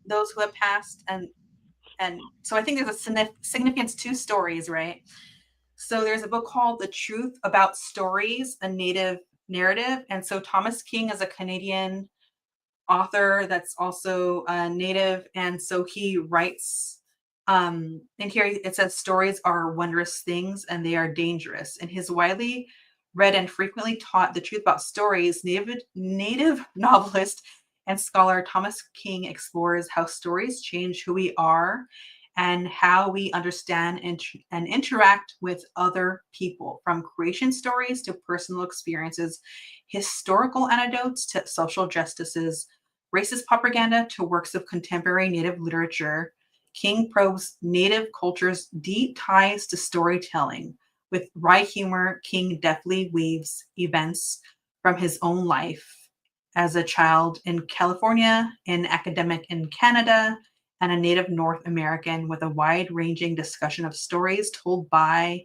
those who have passed, and so I think there's a significance to stories, right? So there's a book called The Truth About Stories, a Native Narrative, and so Thomas King is a Canadian author that's also a native, and so he writes and here it says stories are wondrous things and they are dangerous. In his widely read and frequently taught The Truth About Stories, native novelist and scholar Thomas King explores how stories change who we are and how we understand and interact with other people, from creation stories to personal experiences, historical anecdotes to social justices, racist propaganda to works of contemporary Native literature. King probes Native culture's deep ties to storytelling. With wry humor, King deftly weaves events from his own life as a child in California, an academic in Canada, and a Native North American, with a wide ranging discussion of stories told by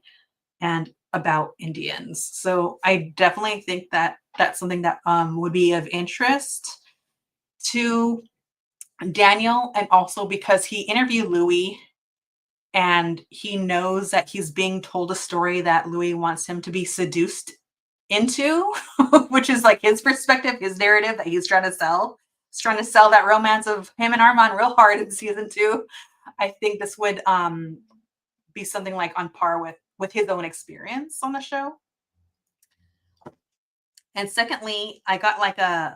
and about Indians. So I definitely think that that's something that would be of interest to Daniel, and also because he interviewed Louis and he knows that he's being told a story that Louis wants him to be seduced into, which is like his perspective, his narrative that he's trying to sell. He's trying to sell that romance of him and Armand real hard in season 2. I think this would be something like on par with his own experience on the show. And secondly, I got like an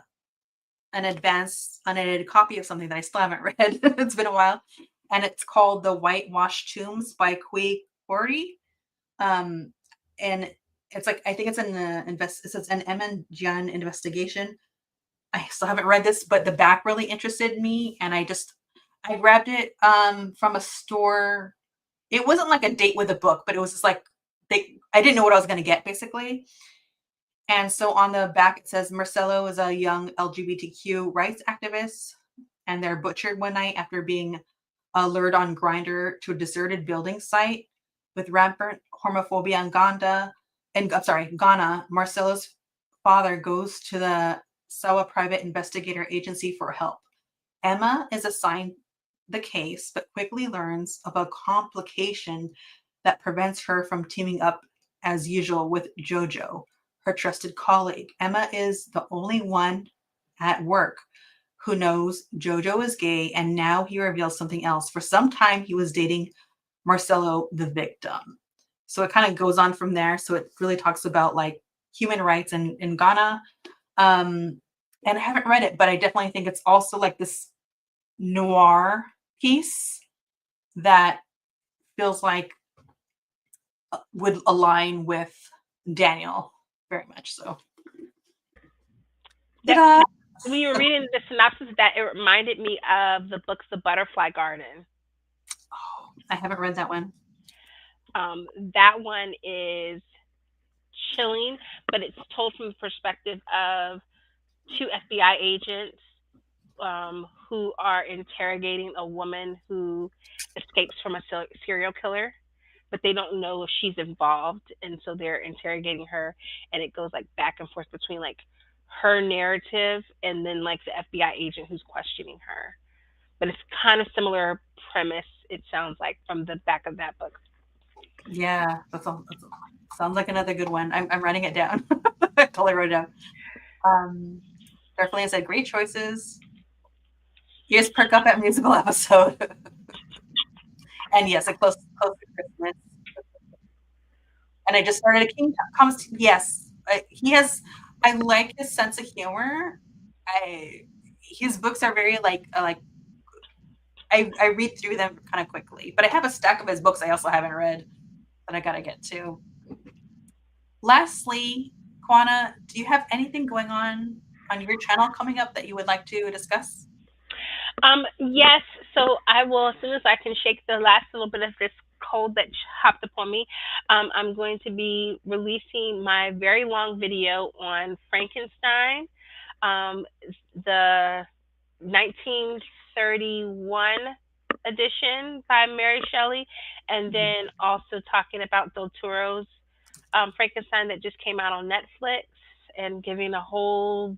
advanced unedited copy of something that I still haven't read. It's been a while. and it's called The Whitewashed Tombs by Kui Kori. Um, and it's like, I think it's it's an Emin Jian investigation. I still haven't read this, but the back really interested me, and I grabbed it from a store. It wasn't like a date with a book, but it was just like I didn't know what I was going to get basically. And so on the back it says Marcelo is a young LGBTQ rights activist, and they're butchered one night after being lured on Grinder to a deserted building site with rampant homophobia in Ghana. Marcelo's father goes to the Sawa Private Investigator Agency for help. Emma is assigned the case, but quickly learns of a complication that prevents her from teaming up as usual with Jojo, her trusted colleague. Emma is the only one at work who knows Jojo is gay, and now he reveals something else. For some time, he was dating Marcelo, the victim. So it kind of goes on from there. So it really talks about like human rights in Ghana. And I haven't read it, but I definitely think it's also like this noir piece that feels like would align with Daniel very much. So, That, ta-da! when you were reading the synopsis of that, it reminded me of the books The Butterfly Garden. Oh, I haven't read that one. That one is chilling, but it's told from the perspective of two FBI agents who are interrogating a woman who escapes from a serial killer, but they don't know if she's involved, and so they're interrogating her, and it goes like back and forth between like her narrative and then like the FBI agent who's questioning her. But it's kind of similar premise. It sounds like from the back of that book. Yeah, sounds like another good one. I'm writing it down. I totally wrote it down. Um, definitely, I said great choices. Here's perk up at musical episode. And yes, a close to Christmas. And I just started a King comes. Yes, he has. I like his sense of humor. I his books are very like I read through them kind of quickly, but I have a stack of his books I also haven't read that I gotta get to. Lastly, Kwana, do you have anything going on your channel coming up that you would like to discuss? Yes, so I will, as soon as I can shake the last little bit of this cold that hopped upon me, I'm going to be releasing my very long video on Frankenstein, um, the 1931 edition by Mary Shelley, and then also talking about Del Toro's Frankenstein that just came out on Netflix and giving a whole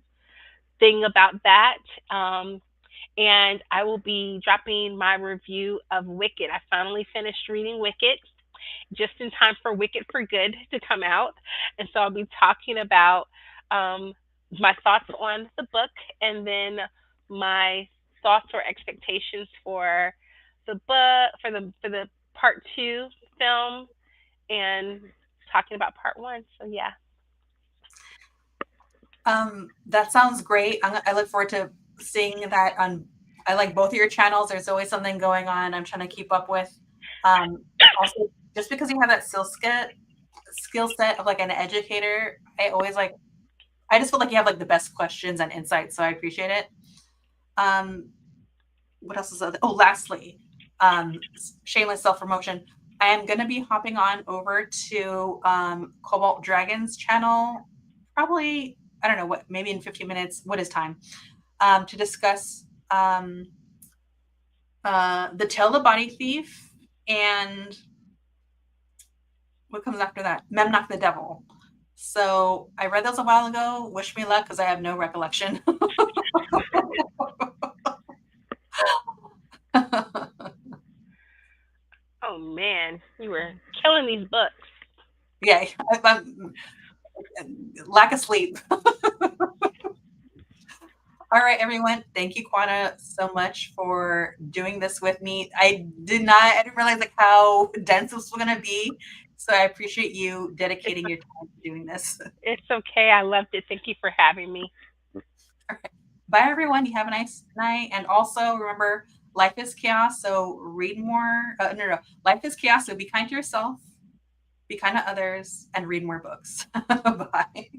thing about that. And I will be dropping my review of Wicked. I finally finished reading Wicked just in time for Wicked for Good to come out. And so I'll be talking about um, my thoughts on the book and then my thoughts or expectations for the book, for the part two film, and talking about part one. So, yeah. That sounds great. I look forward to seeing that on. I like both of your channels. There's always something going on. I'm trying to keep up with. Also, just because you have that skill set of like an educator, I always like. I just feel like you have like the best questions and insights, so I appreciate it. Um, what else is other? Oh, lastly, shameless self promotion. I am going to be hopping on over to Cobalt Dragon's channel, probably, I don't know what, maybe in 15 minutes. What is time? To discuss The Tale of the Body Thief and what comes after that? Memnoch the Devil. So I read those a while ago. Wish me luck because I have no recollection. Oh, man. You were killing these books. Yeah, I'm lack of sleep. All right, everyone. Thank you, Quana, so much for doing this with me. I didn't realize like how dense this was going to be. So I appreciate you It's, dedicating your time to doing this. it's okay. I loved it. Thank you for having me. All right. Bye, everyone. You have a nice night. And also remember, Life is chaos, so read more. No. Life is chaos, so be kind to yourself, be kind to others, and read more books. Bye.